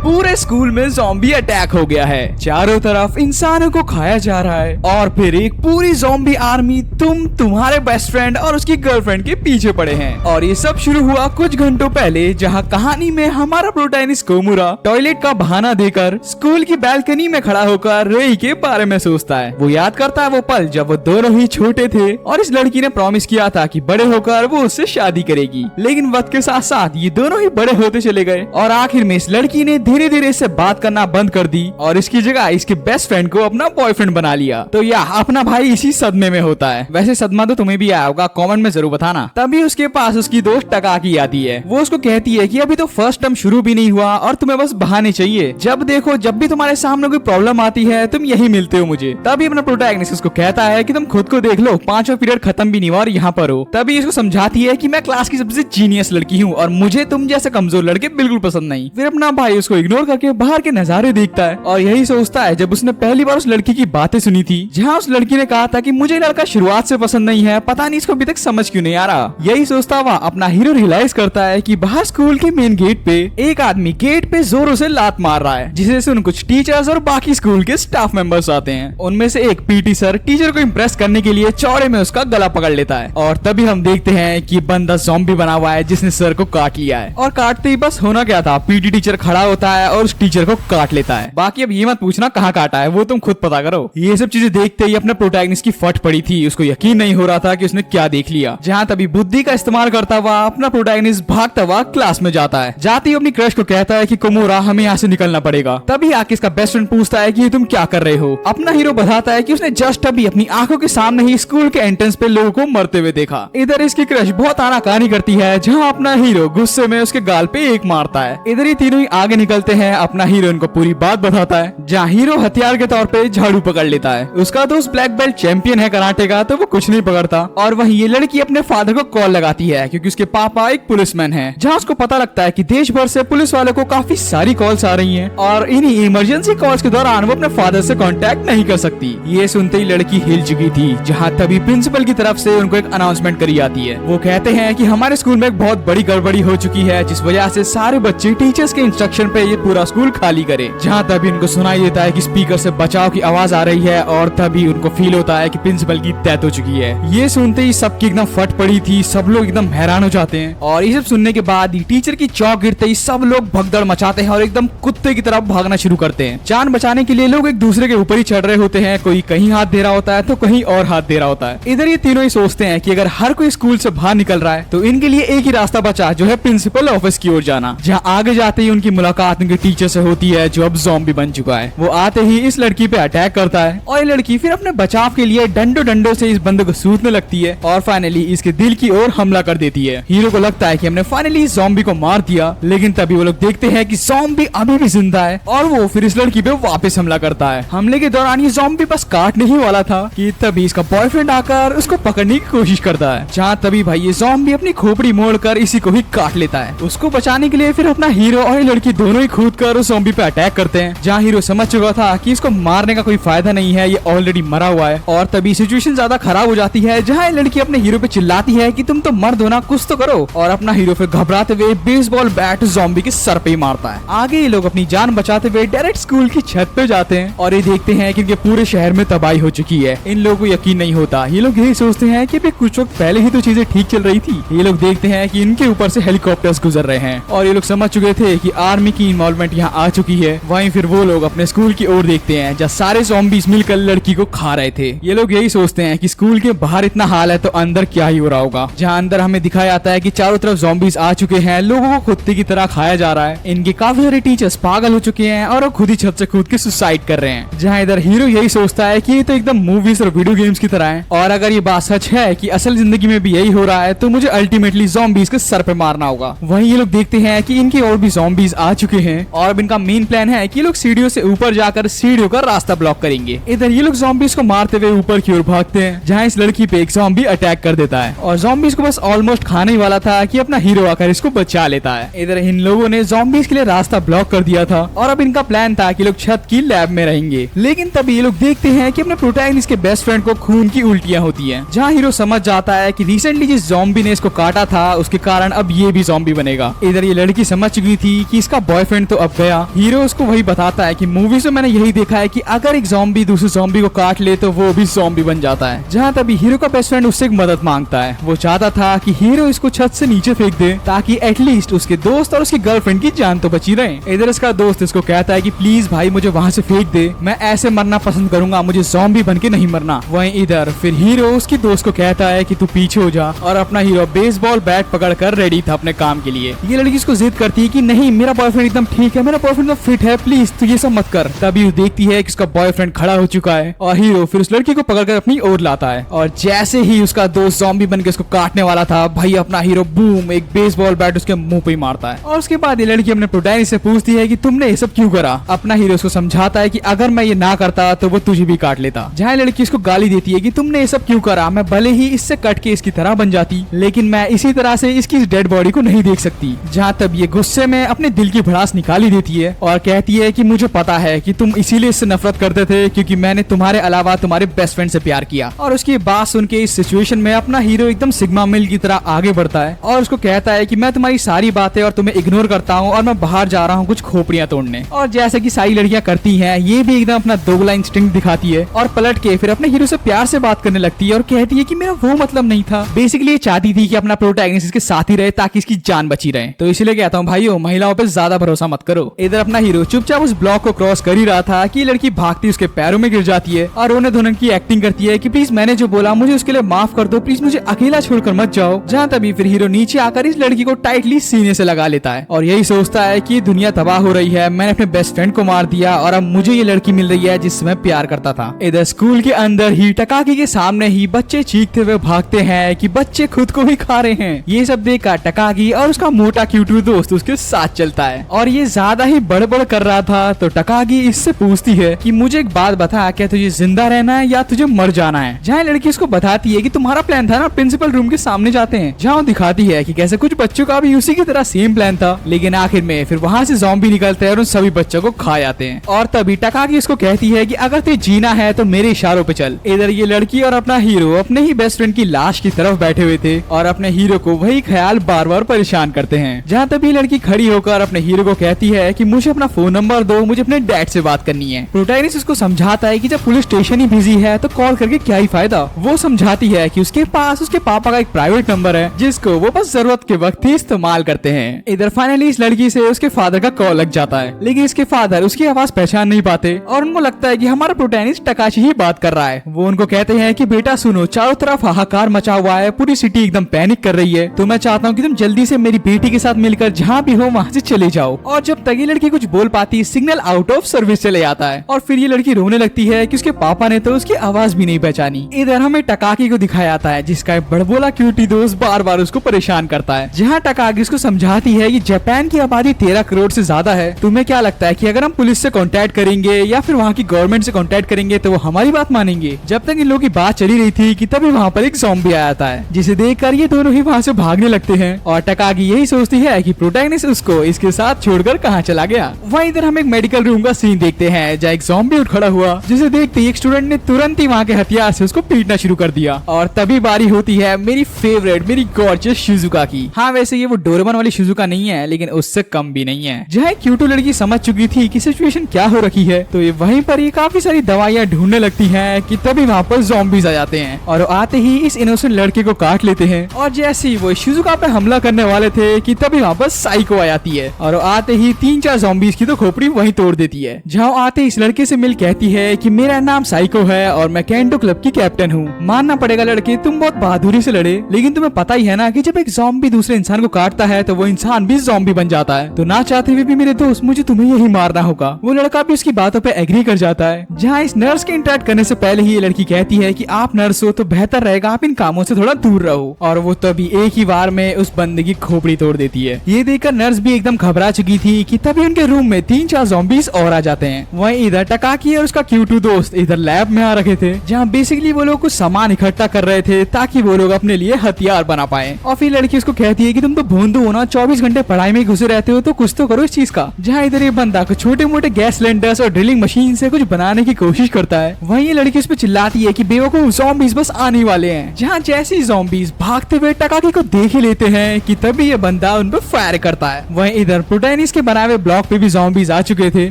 पूरे स्कूल में zombie attack हो गया है। चारों तरफ इंसानों को खाया जा रहा है और फिर एक पूरी ज़ॉम्बी आर्मी तुम्हारे बेस्ट फ्रेंड और उसकी गर्लफ्रेंड के पीछे पड़े हैं। और ये सब शुरू हुआ कुछ घंटों पहले, जहाँ कहानी में हमारा प्रोटैगनिस्ट कोमुरा टॉयलेट का बहाना देकर स्कूल की बालकनी में खड़ा होकर रेई के बारे में सोचता है। वो याद करता है वो पल जब वो दोनों ही छोटे थे और इस लड़की ने प्रॉमिस किया था कि बड़े होकर वो उससे शादी करेगी। लेकिन वक्त के साथ साथ ये दोनों ही बड़े होते चले गए और आखिर में इस लड़की ने धीरे धीरे इससे बात करना बंद कर दी और इसकी जगह इसके बेस्ट फ्रेंड को अपना बॉयफ्रेंड बना लिया। तो यह अपना भाई इसी सदमे में होता है। वैसे सदमा तो तुम्हें भी आया होगा, कमेंट में जरूर बताना। तभी उसके पास उसकी दोस्त टकाकी आती है। वो उसको कहती है कि अभी तो फर्स्ट टर्म शुरू भी नहीं हुआ और तुम्हें बस बहाने चाहिए। जब देखो जब भी तुम्हारे सामने कोई प्रॉब्लम आती है तुम यही मिलते हो मुझे। तभी अपना प्रोटैगनिस्ट उसको कहता है कि तुम खुद को देख लो, 5वां पीरियड खत्म भी नहीं हुआ और यहाँ पर हो। तभी इसको समझाती है कि मैं क्लास की सबसे जीनियस लड़की हूँ और मुझे तुम जैसे कमजोर लड़के बिल्कुल पसंद नहीं। फिर अपना भाई उसको इग्नोर करके बाहर के नजारे देखता है और यही सोचता है जब उसने पहली बार उस लड़की की बातें सुनी थी, जहाँ उस लड़की ने कहा था कि मुझे लड़का शुरुआत से पसंद नहीं है, पता नहीं इसको अभी तक समझ क्यों नहीं आ रहा। यही सोचता हुआ अपना हीरो रियलाइज करता है कि बाहर स्कूल के मेन गेट पे एक आदमी गेट पे जोरों से लात मार रहा है, जिसे सुन कुछ टीचर्स और बाकी स्कूल के स्टाफ मेंबर्स आते हैं। उनमें से एक पीटी सर टीचर को इम्प्रेस करने के लिए चौड़े में उसका गला पकड़ लेता है और तभी हम देखते हैं कि बंदा ज़ॉम्बी बना हुआ है जिसने सर को काट लिया है। और काटते ही बस होना क्या था, पीटी टीचर खड़ा होता है और उस टीचर को काट लेता है। बाकी अब ये मत पूछना कहाँ काटा है, वो तुम खुद पता करो। ये सब चीजें देखते ही अपने प्रोटैगनिस्ट की फट पड़ी थी। उसको यकीन नहीं हो रहा था कि उसने क्या देख लिया। जहाँ तभी बुद्धि का इस्तेमाल करता हुआ अपना प्रोटैगनिस्ट भागता हुआ क्लास में जाता है। जाते ही अपनी क्रश को कहता है कि कोमुरा हमें यहाँ से निकलना पड़ेगा। तभी आके इसका बेस्ट फ्रेंड पूछता है कि तुम क्या कर रहे हो। अपना हीरो बताता है कि उसने जस्ट अभी अपनी आंखों के सामने ही स्कूल के एंट्रेंस पे लोगों को मरते हुए देखा। इधर इसकी क्रश बहुत आनाकानी करती है, जहाँ अपना हीरो गुस्से में उसके गाल पे एक मारता है। इधर ही तीनों ही आगे निकलते हैं। अपना हीरो इनको पूरी बात बताता है, जहाँ हीरो हथियार के तौर पे झाड़ू पकड़ लेता है। उसका दोस्त ब्लैक बेल्ट चैंपियन है कराटे का, तो वो कुछ नहीं पकड़ता। और वहीं ये लड़की अपने फादर को कॉल लगाती है क्योंकि उसके पापा एक पुलिसमैन है। जहाँ उसको पता लगता है कि देश भर से पुलिस वालों को काफी सारी कॉल्स आ रही हैं और इन्हीं इमरजेंसी कॉल्स के दौरान वो अपने फादर से कांटेक्ट नहीं कर सकती। ये सुनते ही लड़की हिल चुकी थी। जहाँ तभी प्रिंसिपल की तरफ से उनको एक अनाउंसमेंट करी जाती है। वो कहते हैं कि हमारे स्कूल में एक बहुत बड़ी गड़बड़ी हो चुकी है, जिस वजह से सारे बच्चे टीचर्स के इंस्ट्रक्शन पे ये पूरा स्कूल खाली करे। जहाँ तभी उनको सुनाई देता है कि स्पीकर से बचाव की आवाज आ रही है और तभी उनको फील होता है कि प्रिंसिपल की डेथ हो चुकी है। ये सुनते ही सबकी एकदम फट पड़ी थी। सब लोग एकदम हैरान हो जाते हैं और ये सब सुनने के बाद टीचर की चौक गिरते ही सब लोग भगदड़ मचाते हैं और एकदम कुत्ते की तरफ भागना शुरू करते हैं। जान बचाने के लिए लोग एक दूसरे के ऊपर ही चढ़ रहे होते हैं। कोई कहीं हाथ दे रहा होता है तो कहीं और हाथ दे रहा होता है। इधर ये तीनों ही सोचते हैं कि अगर हर कोई स्कूल से बाहर निकल रहा है तो इनके लिए एक ही रास्ता बचा, जो है प्रिंसिपल ऑफिस की ओर जाना। जहाँ आगे जाते ही उनकी मुलाकात उनके टीचर से होती है, जो अब ज़ॉम्बी बन चुका है। वो आते ही इस लड़की पे अटैक करता है और ये लड़की फिर अपने बचाव के लिए डंडों से इस बंदे को सूतने लगती है और फाइनली इसके दिल की ओर हमला कर देती है। हीरो को लगता है कि हमने फाइनली इस ज़ॉम्बी को मार दिया, लेकिन तभी वो लोग देखते हैं कि ज़ॉम्बी अभी भी जिंदा है और वो फिर इस लड़की पे वापस हमला करता है। हमले के दौरान ये ज़ॉम्बी बस काटने ही वाला था कि तभी इसका बॉयफ्रेंड आकर उसको पकड़ने की कोशिश करता है। जहाँ तभी भाई ये ज़ॉम्बी अपनी खोपड़ी मोड़कर इसी को ही काट लेता है। उसको बचाने के लिए फिर अपना हीरो और ये लड़की दोनों ही कूद कर उस ज़ॉम्बी पे अटैक करते हैं। जहाँ हीरो समझ चुका था कि इसको मारने का कोई फायदा नहीं है, ये ऑलरेडी मरा हुआ है। और तभी सिचुएशन ज्यादा खराब हो जाती है, जहाँ ये लड़की अपने हीरो पे चिल्लाती है कि तुम तो मर्द हो ना, कुछ तो करो। और अपना हीरो फिर घबराते हुए बेसबॉल बैट ज़ॉम्बी के सर पे ही मारता है। आगे ये लोग अपनी जान बचाते हुए डायरेक्ट स्कूल की छत पे जाते हैं और ये देखते हैं कि इनके पूरे शहर में तबाही हो चुकी है। इन लोगों को यकीन नहीं होता। ये लोग यही सोचते हैं कि कुछ वक्त पहले ही तो चीजें ठीक चल रही थी। ये लोग देखते हैं कि इनके ऊपर से हेलीकॉप्टर्स गुजर रहे हैं और ये लोग समझ चुके थे कि आर्मी की इन्वॉल्वमेंट यहाँ आ चुकी है। वहीं फिर वो लोग अपने स्कूल की ओर देखते हैं, जहाँ सारे ज़ॉम्बीज़ मिलकर लड़की को खा रहे थे। ये लोग यही सोचते हैं कि स्कूल के बाहर इतना हाल है तो अंदर क्या ही हो रहा होगा। जहाँ अंदर हमें दिखाया जाता है कि चारों तरफ ज़ॉम्बीज़ आ चुके हैं, लोगों को कुत्ते की तरह खाया जा रहा है। इनके काफी सारे टीचर्स पागल हो चुके हैं और वो खुद ही छत से कूद के सुसाइड कर रहे हैं। जहाँ इधर हीरो यही सोचता है कि ये तो एकदम मूवीज और वीडियो गेम्स की तरह है और अगर ये बात सच है कि असल जिंदगी में भी यही हो रहा है तो मुझे अल्टीमेटली ज़ॉम्बीज़ के सर पे मारना होगा। वहीं ये लोग देखते हैं कि इनकी और भी ज़ॉम्बीज़ आ चुके हैं और अब इनका मेन प्लान है कि लोग सीढ़ियों से ऊपर जाकर सीढ़ियों का रास्ता ब्लॉक करेंगे। इधर ये लोग ज़ॉम्बीज़ को मारते हुए ऊपर की ओर भागते हैं, जहाँ इस लड़की पे एक ज़ॉम्बी अटैक कर देता है और ज़ॉम्बीज़ को बस ऑलमोस्ट खाने ही वाला था कि अपना हीरो आकर इसको बचा लेता है। इधर इन लोगों ने ज़ॉम्बीज़ के लिए रास्ता ब्लॉक कर दिया था और अब इनका प्लान था कि लोग छत की लैब में रहेंगे। लेकिन तभी ये लोग देखते हैं कि अपने प्रोटैगनिस्ट के बेस्ट फ्रेंड को खून की उल्टियां होती हैं। जहाँ हीरो समझ जाता है कि रिसेंटली जिस ज़ॉम्बी ने इसको काटा था उसके कारण अब ये भी ज़ॉम्बी बनेगा। इधर ये लड़की समझ चुकी थी कि इसका बॉयफ्रेंड बॉयफ्रेंड तो अब गया। हीरो उसको वही बताता है कि मूवी से मैंने यही देखा है कि अगर एक ज़ॉम्बी दूसरे ज़ॉम्बी को काट ले तो वो भी ज़ॉम्बी बन जाता है। जहाँ तभी हीरो का बेस्ट फ्रेंड उससे एक मदद मांगता है। वो चाहता था कि हीरो इसको छत से नीचे फेंक दे ताकि एटलीस्ट उसके दोस्त और उसकी गर्लफ्रेंड की जान तो बची रहे। इधर उसका दोस्त इसको कहता है कि प्लीज भाई मुझे वहाँ से फेंक दे, मैं ऐसे मरना पसंद करूंगा, मुझे ज़ॉम्बी बन के नहीं मरना। वहीं इधर फिर हीरो उसकी दोस्त को कहता है कि तू पीछे हो जा, और अपना हीरो बेसबॉल बैट पकड़कर रेडी था अपने काम के लिए। ये लड़की इसको जिद करती है कि नहीं मेरा बॉयफ्रेंड एकदम ठीक है, मेरा बॉयफ्रेंड तो फिट है, प्लीज तू ये सब मत कर। तभी वो देखती है कि उसका बॉयफ्रेंड खड़ा हो चुका है और हीरो फिर उस लड़की को पकड़कर अपनी ओर लाता है। और जैसे ही उसका दोस्त ज़ॉम्बी बनकर उसको काटने वाला था, भाई अपना हीरो बूम एक बेसबॉल बैट उसके मुंह पे ही मारता है। और उसके बाद ये लड़की अपने प्रोटैगनिस्ट से पूछती है कि तुमने ये सब क्यों करा। अपना हीरो उसको समझाता है कि अगर मैं ये ना करता तो वो तुझे भी काट लेता। जहाँ लड़की उसको गाली देती है कि तुमने ये सब क्यों करा, मैं भले ही इससे कट के इसकी तरह बन जाती लेकिन मैं इसी तरह से इसकी डेड बॉडी को नहीं देख सकती। जहाँ तब ये गुस्से में अपने दिल की भड़ास निकाली देती है और कहती है कि मुझे पता है कि तुम इसीलिए इससे नफरत करते थे क्योंकि मैंने तुम्हारे अलावा तुम्हारे बेस्ट फ्रेंड से प्यार किया। और उसकी बात सुन के इस सिचुएशन में अपना हीरो एकदम सिग्मा मिल की तरह आगे बढ़ता है और उसको कहता है कि मैं तुम्हारी सारी बातें और तुम्हें इग्नोर करता हूँ और मैं बाहर जा रहा हूँ कुछ खोपड़ियाँ तोड़ने। और जैसे कि सारी लड़कियां करती हैं, ये भी एकदम अपना दोगला इंस्टिंक्ट दिखाती है और पलट के फिर अपने हीरो से प्यार से बात करने लगती है और कहती है कि मेरा वो मतलब नहीं था, बेसिकली ये चाहती थी कि अपना प्रोटैगनिस्ट इसके साथ ही रहे ताकि इसकी जान बची रहे। तो इसलिए कहता हूँ भाइयों, महिलाओं पे ज्यादा भरोसा मत करो। इधर अपना हीरो चुपचाप उस ब्लॉक को क्रॉस कर ही रहा था कि लड़की भागती उसके पैरों में गिर जाती है और रोने धोने की एक्टिंग करती है कि प्लीज मैंने जो बोला मुझे उसके लिए माफ कर दो, प्लीज मुझे अकेला छोड़कर मत जाओ। जहाँ तभी फिर हीरो नीचे आकर इस लड़की को टाइटली सीने से लगा लेता है और यही सोचता है कि दुनिया तबाह हो रही है, मैंने अपने बेस्ट फ्रेंड को मार दिया और अब मुझे ये लड़की मिल रही है जिससे मैं प्यार करता था। इधर स्कूल के अंदर ही टकाकी के सामने ही बच्चे चीखते हुए भागते हैं कि बच्चे खुद को ही खा रहे हैं। ये सब देखकर टकाकी और उसका मोटा क्यूटू दोस्त उसके साथ चलता है और ये ज्यादा ही बड़बड़ कर रहा था। तो टकाकी इससे पूछती है कि मुझे एक बात बता, क्या तुझे जिंदा रहना है या तुझे मर जाना है। जहाँ लड़की उसको बताती है कि तुम्हारा प्लान था ना प्रिंसिपल रूम के सामने जाते हैं। जहाँ दिखाती है कि कैसे कुछ बच्चों का भी उसी की तरह सेम प्लान था, लेकिन आखिर में फिर वहाँ से ज़ॉम्बी निकलते हैं और उन सभी बच्चों को खा जाते हैं। और तभी टकाकी उसको कहती है कि अगर तुझे जीना है तो मेरे इशारों पे चल। इधर ये लड़की और अपना हीरो अपने ही बेस्ट फ्रेंड की लाश की तरफ बैठे हुए थे और अपने हीरो को वही ख्याल बार बार परेशान करते हैं। जहाँ तभी लड़की खड़ी होकर अपने हीरो को कहती है कि मुझे अपना फोन नंबर दो, मुझे अपने डैड से बात करनी है। प्रोटैगनिस्ट उसको समझाता है कि जब पुलिस स्टेशन ही बिजी है तो कॉल करके क्या ही फायदा। वो समझाती है कि उसके पास उसके पापा का एक प्राइवेट नंबर है जिसको वो बस जरूरत के वक्त ही इस्तेमाल करते हैं। इधर फाइनली इस लड़की से उसके फादर का कॉल लग जाता है, लेकिन इसके फादर उसकी आवाज पहचान नहीं पाते और उनको लगता है कि हमारा प्रोटैगनिस्ट टकाशी ही बात कर रहा है। वो उनको कहते हैं कि बेटा सुनो, चारों तरफ हाहाकार मचा हुआ है, पूरी सिटी एकदम पैनिक कर रही है, तो मैं चाहता हूँ कि तुम जल्दी से मेरी बेटी के साथ मिलकर जहाँ भी हो वहाँ से चले जाओ। और जब तक ये लड़की कुछ बोल पाती, सिग्नल आउट ऑफ सर्विस चले जाता है और फिर ये लड़की रोने लगती है कि उसके पापा ने तो उसकी आवाज भी नहीं पहचानी। इधर हमें टकाकी को दिखाया जाता है जिसका एक बड़बोला क्यूटी दोस्त बार बार उसको परेशान करता है। जहाँ टकाकी उसको समझाती है कि जापान की आबादी 13 करोड़ से ज्यादा है, तुम्हें क्या लगता है कि अगर हम पुलिस से कांटेक्ट करेंगे या फिर वहाँ की गवर्नमेंट से कांटेक्ट करेंगे तो वो हमारी बात मानेंगे। जब तक इन लोगों की बात चली रही थी कि तभी वहाँ पर एक ज़ॉम्बी आ जाता है जिसे देखकर ये दोनों ही वहाँ से भागने लगते हैं और टकाकी यही सोचती है कि प्रोटैगनिस्ट उसको इसके साथ छोड़कर कहाँ चला गया। वहीं इधर हम एक मेडिकल रूम का सीन देखते हैं जहाँ एक ज़ॉम्बी उठ खड़ा हुआ, जिसे देखते ही एक स्टूडेंट ने तुरंत ही वहाँ के हथियार से उसको पीटना शुरू कर दिया। और तभी बारी होती है मेरी फेवरेट, मेरी गॉर्जियस शिजुका की। हाँ वैसे ये वो डोरेमोन वाली शिजुका नहीं है, लेकिन उससे कम भी नहीं है। जहाँ क्यूटू लड़की समझ चुकी थी कि सिचुएशन क्या हो रखी है, तो ये वहीं पर ये काफी सारी दवाइयाँ ढूंढने लगती हैं कि तभी वहाँ पर ज़ॉम्बीज आ जाते हैं और आते ही इस इनोसेंट लड़के को काट लेते हैं। और जैसे ही वो शिजुका पे हमला करने वाले थे कि तभी वहाँ पर साइको आ जाती है और आते ही 3-4 ज़ॉम्बीज की तो खोपड़ी वहीं तोड़ देती है। जहाँ आते इस लड़के से मिल कहती है कि मेरा नाम साइको है और मैं कैंडो क्लब की कैप्टन हूँ। मानना पड़ेगा लड़के, तुम बहुत बहादुरी से लड़े, लेकिन तुम्हें पता ही है ना कि जब एक ज़ॉम्बी दूसरे इंसान को काटता है तो वो इंसान भी ज़ॉम्बी बन जाता है, तो ना चाहते हुए भी मेरे दोस्त मुझे तुम्हें यही मारना होगा। वो लड़का भी उसकी बातों पे एग्री कर जाता है। जहाँ इस नर्स के इंटरेक्ट करने से पहले ही ये लड़की कहती है कि आप नर्स हो तो बेहतर रहेगा आप इन कामों से थोड़ा दूर रहो, और वो तभी एक ही बार में उस बंदे की खोपड़ी तोड़ देती है। ये देखकर नर्स भी एकदम घबरा चुकी थी कि तभी उनके रूम में 3-4 ज़ॉम्बीज और आ जाते हैं। वहीं इधर टकाकी और उसका क्यूटू दोस्त इधर लैब में आ रखे थे, जहाँ बेसिकली वो लोग कुछ सामान इकट्ठा कर रहे थे ताकि वो लोग अपने लिए हथियार बना पाए। और फिर लड़की उसको कहती है कि तुम तो भोंदू हो ना, 24 घंटे पढ़ाई में घुसे रहते हो, तो कुछ तो करो इस चीज का। जहाँ इधर ये बंदा कुछ छोटे मोटे गैस सिलेंडर्स और ड्रिलिंग मशीन से कुछ बनाने की कोशिश करता है। वहीं ये लड़की उस पर चिल्लाती है कि बेवकूफ ज़ॉम्बीज बस आने वाले हैं। जहाँ जैसे ज़ॉम्बीज भागते हुए टकाकी को देख ही लेते हैं कि तभी ये बंदा उन पर फायर करता है। वहीं इधर प्रोटैगनिस्ट प्रोटैनिस के बनाए हुए ब्लॉक पे भी ज़ॉम्बीज आ चुके थे।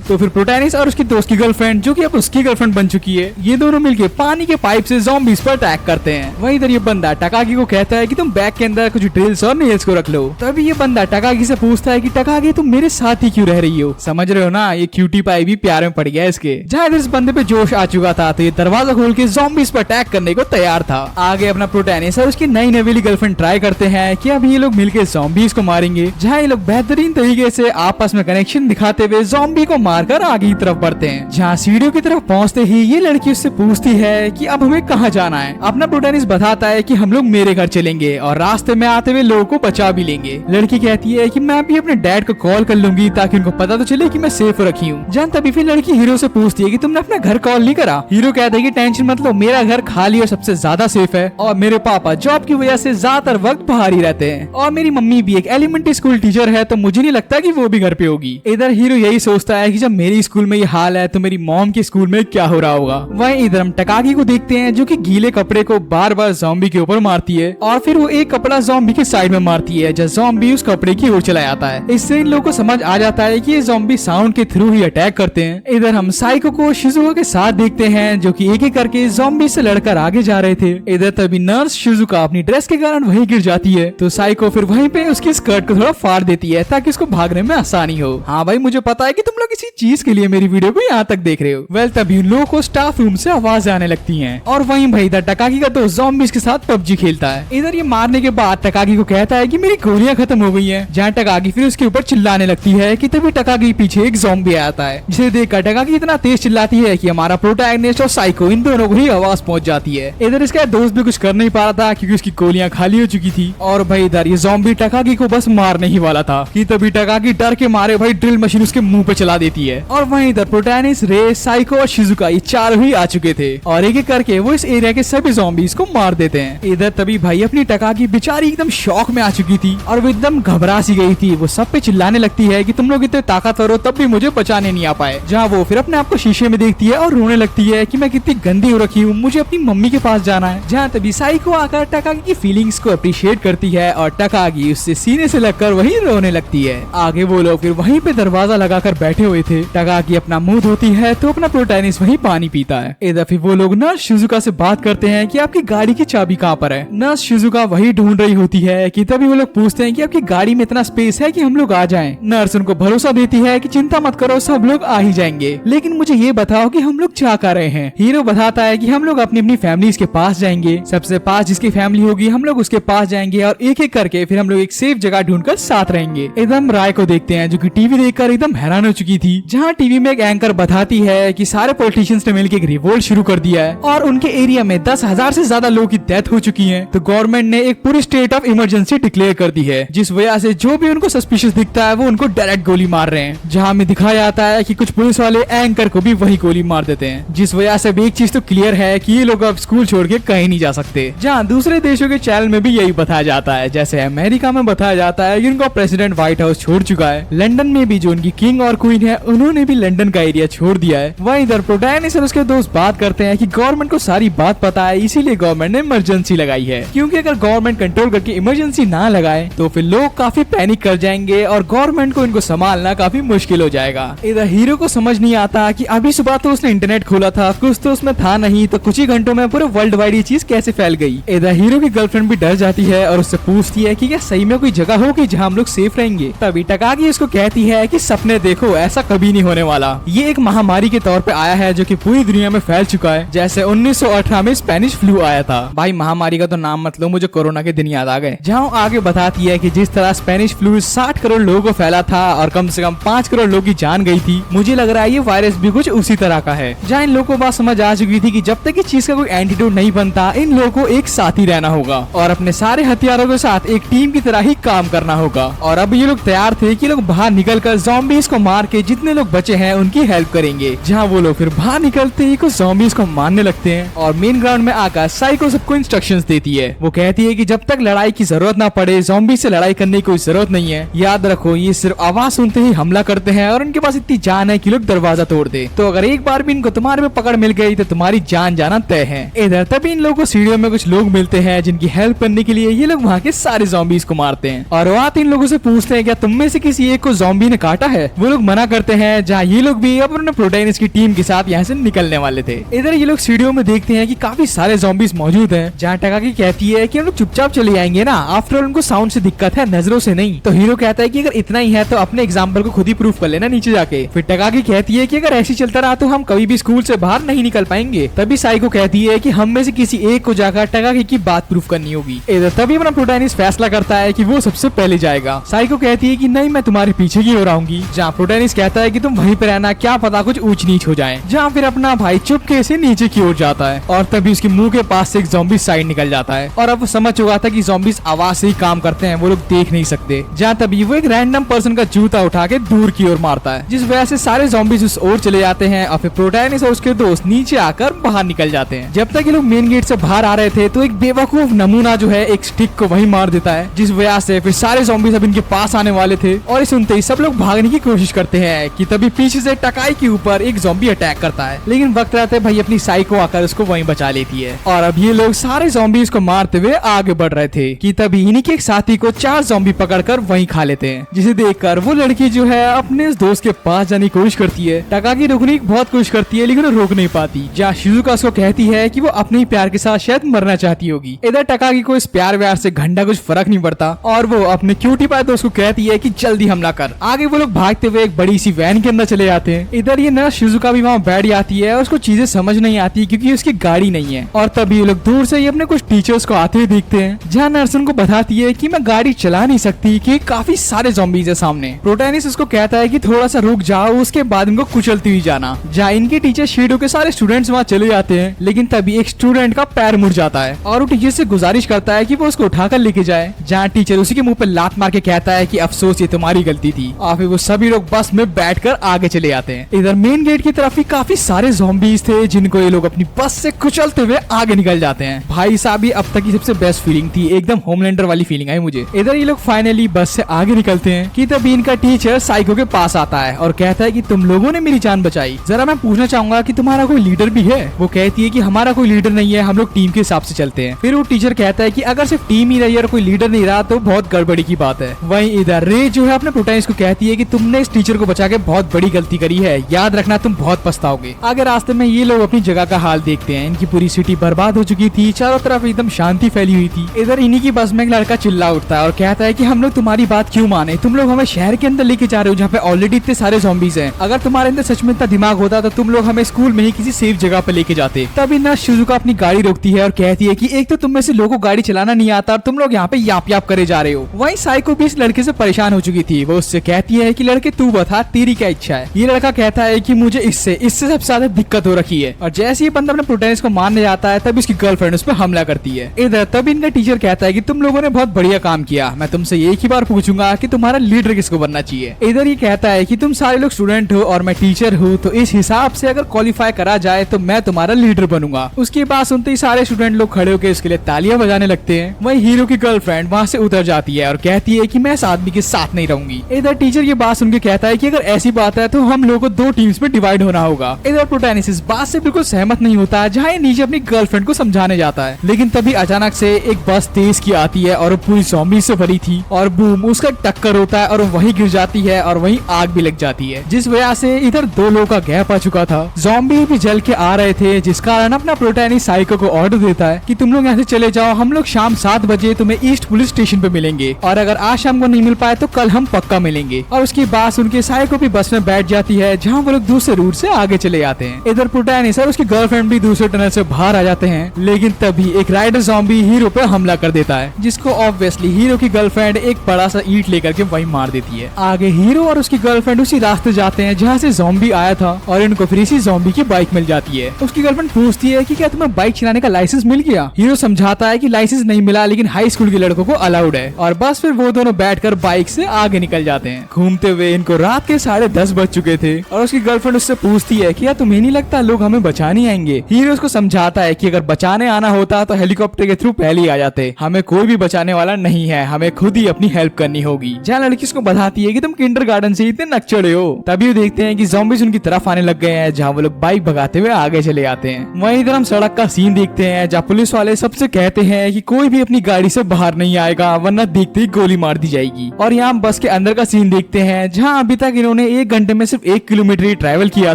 तो फिर प्रोटैनिस और उसकी दोस्त की गर्लफ्रेंड, जो कि अब उसकी गर्लफ्रेंड बन चुकी है, ये दोनों मिलके पानी के पाइप से ज़ॉम्बीज पर अटैक करते हैं। वहीं इधर ये बंदा टकागी को कहता है कि तुम बैग के अंदर कुछ ड्रिल्स और नेल्स को रख लो। तभी ये बंदा टकागी से पूछता है कि टकागी तुम मेरे साथ ही क्यों रह रही हो? समझ रहे हो ना, ये क्यूटी पाई भी प्यार में पड़ गया इसके। जहाँ इधर इस बंदे पे जोश आ चुका था तो ये दरवाजा खोल के ज़ॉम्बीज पर अटैक करने को तैयार था। आगे अपना प्रोटैनिस और उसकी नई नवेली गर्लफ्रेंड ट्राई करते हैं कि अब ये लोग मिलकर ज़ॉम्बीज को मारेंगे। जहाँ ये लोग बेहतरीन तरीके से आपस में कनेक्शन दिखाते हुए ज़ॉम्बी को मारकर आगे की तरफ बढ़ते हैं। जहाँ सीढ़ियों की तरफ पहुँचते ही ये लड़की उससे पूछती है कि अब हमें कहाँ जाना है। अपना प्रोटैनिस बताता है कि हम लोग मेरे घर चलेंगे और रास्ते में आते हुए लोगों को बचा भी लेंगे। लड़की कहती है कि मैं भी अपने डैड को कॉल कर लूंगी ताकि उनको पता तो चले कि मैं सेफ रखी हूँ। जान तभी फिर लड़की हीरो से पूछती है कि तुमने अपना घर कॉल नहीं करा? हीरो कहता है कि टेंशन मत लो, मेरा घर खाली और सबसे ज्यादा सेफ है और मेरे पापा जॉब की वजह से ज्यादातर वक्त बाहर ही रहते हैं और मेरी मम्मी भी एक एलिमेंट्री स्कूल टीचर है, तो मुझे नहीं लगता कि वो भी घर पे होगी। इधर हीरो यही सोचता है कि जब मेरी स्कूल में ये हाल है तो मेरी मॉम के स्कूल में क्या हो रहा होगा। वहीं इधर हम टकागी को देखते हैं जो कि गीले कपड़े को बार बार ज़ॉम्बी के ऊपर मारती है और फिर वो एक कपड़ा ज़ॉम्बी के साइड में मारती है, जब ज़ॉम्बी उस कपड़े की ओर चला जाता है। इससे इन लोगों को समझ आ जाता है कि ये ज़ॉम्बी साउंड के थ्रू ही अटैक करते हैं। इधर हम साइको को शिजुका के साथ देखते हैं जो कि एक एक करके ज़ॉम्बी से लड़कर आगे जा रहे थे। इधर तभी नर्स शिजुका अपनी ड्रेस के कारण वहीं गिर जाती है, तो साइको फिर वहीं पे उसकी स्कर्ट को थोड़ा फाड़ देती है ताकि उसको भागने में आसानी हो। हाँ भाई, मुझे पता है कि तुम लोग किसी चीज के लिए मेरी वीडियो को यहाँ तक देख रहे हो। वेल, तभी उन लोगों को स्टाफ रूम से आवाज आने लगती है और वहीं भाई इधर टकागी का दोस्त ज़ॉम्बीज के साथ पबजी खेलता है। इधर ये मारने के बाद टकागी को कहता है कि मेरी गोलियां खत्म हो गई हैं। जहाँ टकागी फिर उसके ऊपर चिल्लाने लगती है कि तभी टकागी पीछे एक ज़ॉम्बी आता है, जिसे देखकर टकागी इतना तेज चिल्लाती है कि हमारा प्रोटैगनिस्ट और साइको इन दोनों को ही आवाज पहुंच जाती है। इधर इसका दोस्त भी कुछ कर नहीं पा रहा था क्योंकि उसकी गोलियां खाली हो चुकी थी और भाई इधर ये ज़ॉम्बी टकागी को बस मारने ही वाला था कि तभी टकागी डर के मारे भाई ड्रिल मशीन उसके मुंह पे चला देती है और वहीं इधर प्रोटैगनिस्ट, रे, साइको और शिजुका ये चारों ही आ चुके थे और एक एक करके वो इस एरिया के सभी ज़ॉम्बीज को मार देते हैं। इधर तभी भाई अपनी टकागी बेचारी एकदम शॉक में आ चुकी थी और वो एकदम घबरा सी गई थी। वो सब पे चिल्लाने लगती है कि तुम लोग इतने ताकतवर हो तब भी मुझे बचाने नहीं आ पाए। जहाँ वो फिर अपने आप को शीशे में देखती है और रोने लगती है कि मैं कितनी गंदी हो रखी हूँ, मुझे अपनी मम्मी के पास जाना है। जहाँ तभी साइको आकर टकागी की फीलिंग्स को अप्रिशिएट करती है और टकागी उससे सीने से लगकर वही रोने लगती है। आगे वो लोग फिर वहीं पे दरवाजा लगाकर बैठे हुए थे। टकागी अपना मुंह धोती है तो अपना प्रोटैगनिस्ट वहीं पानी पीता है। इधर फिर वो लोग नर्स शिजुका से बात करते हैं कि आपकी गाड़ी की चाबी कहाँ पर है। नर्स शिजुका वही ढूंढ रही होती है कि तभी वो लोग पूछते हैं कि आपकी गाड़ी में इतना स्पेस है कि हम लोग आ जाएं। नर्स उनको भरोसा देती है कि चिंता मत करो, सब लोग आ ही जाएंगे, लेकिन मुझे ये बताओ कि हम लोग क्या कर रहे हैं। हीरो बताता है कि हम लोग अपनी अपनी फैमिलीज के पास जाएंगे, सबसे पास जिसकी फैमिली होगी हम लोग उसके पास जाएंगे और एक एक करके फिर हम लोग एक सेफ जगह ढूंढकर साथ रहेंगे। एकदम राय को देखते हैं जो कि टीवी देखकर एकदम हैरान हो चुकी थी। जहाँ टीवी में एक एंकर बताती है कि सारे पॉलिटिशियंस ने मिलकर एक रिवोल्ट शुरू कर दिया है और उनके एरिया में 10,000 से ज्यादा लोगों की डेथ हो चुकी है, तो गवर्नमेंट ने एक पूरी स्टेट ऑफ इमरजेंसी डिक्लेयर कर दी है, जिस वजह से जो भी उनको सस्पिशियस दिखता है वो उनको डायरेक्ट गोली मार रहे हैं। जहाँ में दिखाया जाता है कि कुछ पुलिस वाले एंकर को भी वही गोली मार देते हैं, जिस वजह से एक चीज तो क्लियर है कि ये लोग अब स्कूल छोड़ के कहीं नहीं जा सकते। जहाँ दूसरे देशों के चैनल में भी यही बताया जाता है, जैसे अमेरिका में बताया जाता है कि उनका प्रेसिडेंट व्हाइट हाउस छोड़ चुका है। लंदन में भी जो उनकी किंग और क्वीन है उन्होंने भी लंदन का एरिया छोड़ दिया है। वहीं इधर प्रोटैगनिस्ट और उसके दोस्त बात करते हैं कि गवर्नमेंट को सारी बात पता है, इसीलिए गवर्नमेंट ने इमरजेंसी लगाई है, क्योंकि अगर गवर्नमेंट कंट्रोल करके इमरजेंसी ना लगाए तो फिर लोग काफी पैनिक कर जाएंगे और गवर्नमेंट को इनको संभालना काफी मुश्किल हो जाएगा। इधर हीरो को समझ नहीं आता कि अभी सुबह तो उसने इंटरनेट खोला था, कुछ तो उसमें था नहीं, तो कुछ ही घंटों में पूरे वर्ल्ड वाइड ये चीज कैसे फैल गई। इधर हीरो की गर्लफ्रेंड भी डर जाती है और उससे पूछती है कि क्या सही में कोई जगह होगी जहाँ हम लोग सेफ रहेंगे। तभी टकागी उसको कहती है कि सपने देखो, ऐसा कभी नहीं होने वाला, ये एक महामारी के तौर पे आया है जो कि पूरी दुनिया में फैल चुका है, जैसे 1918 में स्पेनिश फ्लू आया था। भाई महामारी का तो नाम मत लो, मुझे कोरोना के दिन याद आ गए। जहाँ आगे बताती है कि जिस तरह स्पेनिश फ्लू 60 करोड़ लोगों को फैला था और कम से कम 5 करोड़ लोगों की जान गई थी, मुझे लग रहा है ये वायरस भी कुछ उसी तरह का है। जहाँ इन लोगों को बात समझ आ चुकी थी कि जब तक इस चीज का कोई एंटीडोट नहीं बनता, इन लोगों को एक साथ ही रहना होगा और अपने सारे हथियारों के साथ एक टीम की तरह ही काम करना होगा। और अब ये लोग तैयार थे कि लोग बाहर निकलकर ज़ॉम्बीज को मार के जितने लोग बचे हैं उनकी हेल्प करेंगे। जहाँ वो लोग फिर बाहर निकलते ही कुछ ज़ॉम्बीज को मारने लगते हैं और मेन ग्राउंड में आकर साइको सबको इंस्ट्रक्शंस देती है। वो कहती है कि जब तक लड़ाई की जरूरत ना पड़े, ज़ॉम्बी से लड़ाई करने की कोई जरूरत नहीं है। याद रखो, ये सिर्फ आवाज सुनते ही हमला करते हैं और उनके पास इतनी जान है कि लोग दरवाजा तोड़ दे, तो अगर एक बार भी इनको तुम्हारे में पकड़ मिल गई तो तुम्हारी जान जाना तय है। इधर तभी इन लोगों को सीढ़ियों में कुछ लोग मिलते हैं जिनकी हेल्प करने के लिए ये लोग वहाँ के सारे ज़ॉम्बीज को मारते हैं और वो आते इन लोगों से पूछते हैं क्या तुम में से किसी किसी एक को ज़ॉम्बी ने काटा है। वो लोग मना करते हैं, जहाँ ये लोग भी अपने प्रोटैगनिस्ट की टीम के साथ यहाँ से निकलने वाले थे। इधर ये लोग सीढ़ियों में देखते हैं कि काफी सारे ज़ॉम्बीज मौजूद हैं। जहाँ टकाकी कहती है कि हम लोग चुपचाप चले आएंगे ना, आफ्टर ऑल उनको साउंड से दिक्कत है, नजरों से नहीं। तो हीरो कहता है कि अगर इतना ही है तो अपने एग्जाम्पल को खुद ही प्रूफ कर लेना नीचे जाके। फिर टकाकी कहती है कि अगर ऐसे चलता रहा तो हम कभी भी स्कूल से बाहर नहीं निकल पाएंगे। तभी साइको कहती है कि हम में से किसी एक को जाकर टकाकी की बात प्रूफ करनी होगी। इधर तभी अपना प्रोटैगनिस्ट फैसला करता है कि वो सबसे पहले जाएगा। साइको कहती है कि नहीं, मैं तुम्हारे पीछे की ओर आऊंगी। जहाँ प्रोटैगनिस्ट कहता है कि तुम वहीं पर रहना, क्या पता कुछ ऊंच नीच हो जाए। जहाँ फिर अपना भाई चुपके से नीचे की ओर जाता है और तभी उसके मुंह के पास से एक ज़ॉम्बी साइड निकल जाता है। और अब वो समझ चुका था कि ज़ॉम्बीज आवाज से ही काम करते हैं, वो लोग देख नहीं सकते। जहाँ तभी वो एक रैंडम पर्सन का जूता उठा के दूर की ओर मारता है, जिस वजह से सारे ज़ॉम्बीज उस ओर चले जाते हैं और फिर प्रोटैगनिस्ट और उसके दोस्त नीचे आकर बाहर निकल जाते हैं। जब तक ये लोग मेन गेट से बाहर आ रहे थे तो एक बेवकूफ नमूना जो है एक स्टिक को वहीं मार देता है, जिस वजह से फिर सारे ज़ॉम्बीज अब इनके पास आने वाले थे। और इस सुनते ही सब लोग भागने की कोशिश करते हैं कि तभी पीछे से टकाई के ऊपर एक ज़ॉम्बी अटैक करता है, लेकिन वक्त रहते भाई अपनी साइको आकर उसको वहीं बचा लेती है। और अब ये लोग सारे ज़ॉम्बीज को मारते हुए आगे बढ़ रहे थे कि तभी इन्हीं के एक साथी को 4 ज़ॉम्बी पकड़कर वहीं खा लेते हैं, जिसे देखकर वो लड़की जो है अपने इस दोस्त के पास जाने की कोशिश करती है। टकाकी रोकने की बहुत कोशिश करती है लेकिन वो रोक नहीं पाती। जहाँ शिजुका उसको कहती है कि वो अपने ही प्यार के साथ शायद मरना चाहती होगी। इधर टकाकी को इस प्यार व्यार से घंटा कुछ फर्क नहीं पड़ता और वो अपने क्यूटी पाए दोस्त को कहती है कि जल्दी हमला कर। आगे वो लोग भागते हुए एक बड़ी सी वैन के अंदर चले जाते हैं। इधर ये नर्स शिजुका भी वहाँ बैठ जाती है और उसको चीजें समझ नहीं आती क्योंकि उसकी गाड़ी नहीं है। और तभी ये लोग दूर से ही अपने कुछ टीचर्स को आते हुए देखते हैं, जहाँ नर्स उनको बताती है कि मैं गाड़ी चला नहीं सकती कि काफी सारे ज़ॉम्बीज है सामने। प्रोटैगनिस्ट उसको कहता है कि थोड़ा सा रुक जाओ, उसके बाद इनको कुचलती हुई जाना। जहाँ इनके टीचर शीडो के सारे स्टूडेंट्स वहाँ चले जाते हैं, लेकिन तभी एक स्टूडेंट का पैर मुड़ जाता है और वो टीचर से गुजारिश करता है कि वो उसको उठाकर लेके जाए। जहाँ टीचर उसी के मुंह पे लात मार के कहता है कि अफसोस ये तुम्हारी गलती थी। और फिर वो सभी लोग बस में बैठकर आगे चले जाते हैं। इधर मेन गेट की तरफ ही काफी सारे ज़ॉम्बीज थे जिनको ये लोग अपनी बस से कुचलते हुए आगे निकल जाते हैं। भाई साहब ये अब तक की सबसे बेस्ट फीलिंग थी, एकदम होमलैंडर वाली फीलिंग आई मुझे। इधर ये लोग फाइनली बस से आगे निकलते हैं कि तभी इनका टीचर साइको के पास आता है और कहता है कि तुम लोगों ने मेरी जान बचाई, जरा मैं पूछना चाहूंगा कि तुम्हारा कोई लीडर भी है। वो कहती है कि हमारा कोई लीडर नहीं है, हम लोग टीम के हिसाब से चलते हैं। फिर वो टीचर कहता है कि अगर सिर्फ टीम ही रही और कोई लीडर नहीं रहा तो बहुत गड़बड़ी की बात है। वहीं इधर रे जो है अपने प्रोटैगनिस्ट को कहती है कि तुमने इस टीचर को बचा के बहुत बड़ी गलती करी है, याद रखना तुम बहुत पछताओगे। आगे रास्ते में ये लोग अपनी जगह का हाल देखते हैं। इनकी पूरी सिटी बर्बाद हो चुकी थी, चारों तरफ एकदम शांति फैली हुई थी। इधर इन्हीं की बस में एक लड़का चिल्ला उठता है और कहता है कि हम लोग तुम्हारी बात क्यों माने, तुम लोग हमें शहर के अंदर लेके जा रहे हो जहाँ पे ऑलरेडी इतने सारे ज़ॉम्बीज हैं। अगर तुम्हारे अंदर सच में इतना दिमाग होता तो तुम लोग हमें स्कूल में ही किसी सेफ जगह पे लेके जाते। तभी ना शिजुका अपनी गाड़ी रोकती है और कहती है कि एक तो तुम में से लोगों को गाड़ी चलाना नहीं आता और तुम लोग यहाँ पे याप याप करे जा रहे हो। वहीं साइको भी इस लड़के से परेशान हो चुकी थी। वो उससे कहती है कि लड़के तू बता तेरी क्या इच्छा है। ये लड़का कहता है कि मुझे इससे सबसे ज्यादा दिक्कत हो रखी है। और जैसे ही बंदा अपने प्रोटैगनिस्ट को मारने जाता है तब उसकी गर्लफ्रेंड उस पर हमला करती है। इधर तब इनका टीचर कहता है कि तुम लोगों ने बहुत बढ़िया काम किया, मैं तुमसे एक ही बार पूछूंगा कि तुम्हारा लीडर किसको बनना चाहिए। इधर ये कहता है कि तुम सारे लोग स्टूडेंट हो और मैं टीचर हूँ, तो इस हिसाब से अगर क्वालिफाई करा जाए तो मैं तुम्हारा लीडर बनूंगा। उसकी बात सुनते ही सारे स्टूडेंट लोग खड़े होकर इसके लिए तालियां बजाने लगते हैं। वहीं हीरो की गर्लफ्रेंड वहाँ से उतर जाती है और कहती है कि मैं इस आदमी के साथ नहीं रहूंगी। इधर टीचर ये बात सुन के कहता है कि अगर ऐसी बात है तो हम लोगों को 2 टीम्स में डिवाइड होना होगा। इधर प्रोटैगनिस्ट इस बात से बिल्कुल सहमत नहीं होता, जहाँ ये नीचे अपनी गर्लफ्रेंड को समझाने जाता है। लेकिन तभी अचानक से एक बस तेज की आती है और वो पूरी ज़ॉम्बी से भरी थी और बूम उसका टक्कर होता है और वो वहीं गिर जाती है और वहीं आग भी लग जाती है, जिस वजह से इधर 2 लोगों का गैप आ चुका था। ज़ॉम्बी भी जल के आ रहे थे, जिस कारण अपना प्रोटैगनिस्ट साइको को ऑर्डर देता है कि तुम लोग यहाँ से चले जाओ, हम लोग शाम 7 बजे तुम्हें ईस्ट पुलिस स्टेशन पे मिलेंगे और अगर आज शाम को नहीं मिल पाए तो कल हम पक्का मिलेंगे। और उसकी बात सुन के साइको भी बस में बैठ जाती है, जहाँ वो लोग दूसरे रूट से आगे चले जाते हैं। इधर प्रोटैगनिस्ट और उसकी गर्लफ्रेंड भी दूसरे टनल से बाहर आ जाते हैं, लेकिन तभी एक राइडर ज़ॉम्बी हीरो पे हमला कर देता है, जिसको ऑब्वियसली हीरो की गर्लफ्रेंड एक बड़ा सा ईंट लेकर के वहीं मार देती है। आगे हीरो और उसकी गर्लफ्रेंड उसी रास्ते जाते हैं जहाँ से ज़ॉम्बी आया था और इनको फिर इसी ज़ॉम्बी की बाइक मिल जाती है। उसकी गर्लफ्रेंड पूछती है कि क्या तुम्हें बाइक चलाने का लाइसेंस मिल गया। हीरो समझाता है कि लाइसेंस नहीं मिला लेकिन हाई स्कूल के लड़कों को अलाउड है। और बस फिर वो दोनों बैठकर बाइक से आगे निकल जाते हैं। घूमते हुए इनको रात के 10:30 बज चुके थे और उसकी गर्लफ्रेंड उससे पूछती है कि क्या तुम्हें नहीं लगता लोग हमें बचाने आएंगे। हीरो उसको समझाता है कि अगर बचाने आना होता तो हेलीकॉप्टर के थ्रू पहले ही आ जाते, हमें कोई भी बचाने वाला नहीं है, हमें खुद ही अपनी हेल्प करनी होगी। जहाँ लड़की उसको बताती है कि तुम किंडरगार्टन से इतने नकचड़े हो। तभी वो देखते हैं कि ज़ॉम्बीज उनकी तरफ आने लग गए हैं, जहाँ वो लोग बाइक भगाते हुए आगे चले आते हैं। वहीं इधर हम सड़क का सीन देखते हैं, जहाँ पुलिस वाले सबसे कहते हैं कि कोई भी अपनी गाड़ी से बाहर नहीं आएगा वरना देखते ही गोली मार दी जाएगी। और यहाँ बस के अंदर का सीन देखते हैं, जहाँ अभी तक इन्होंने 1 घंटे में सिर्फ 1 किलोमीटर ही ट्रैवल किया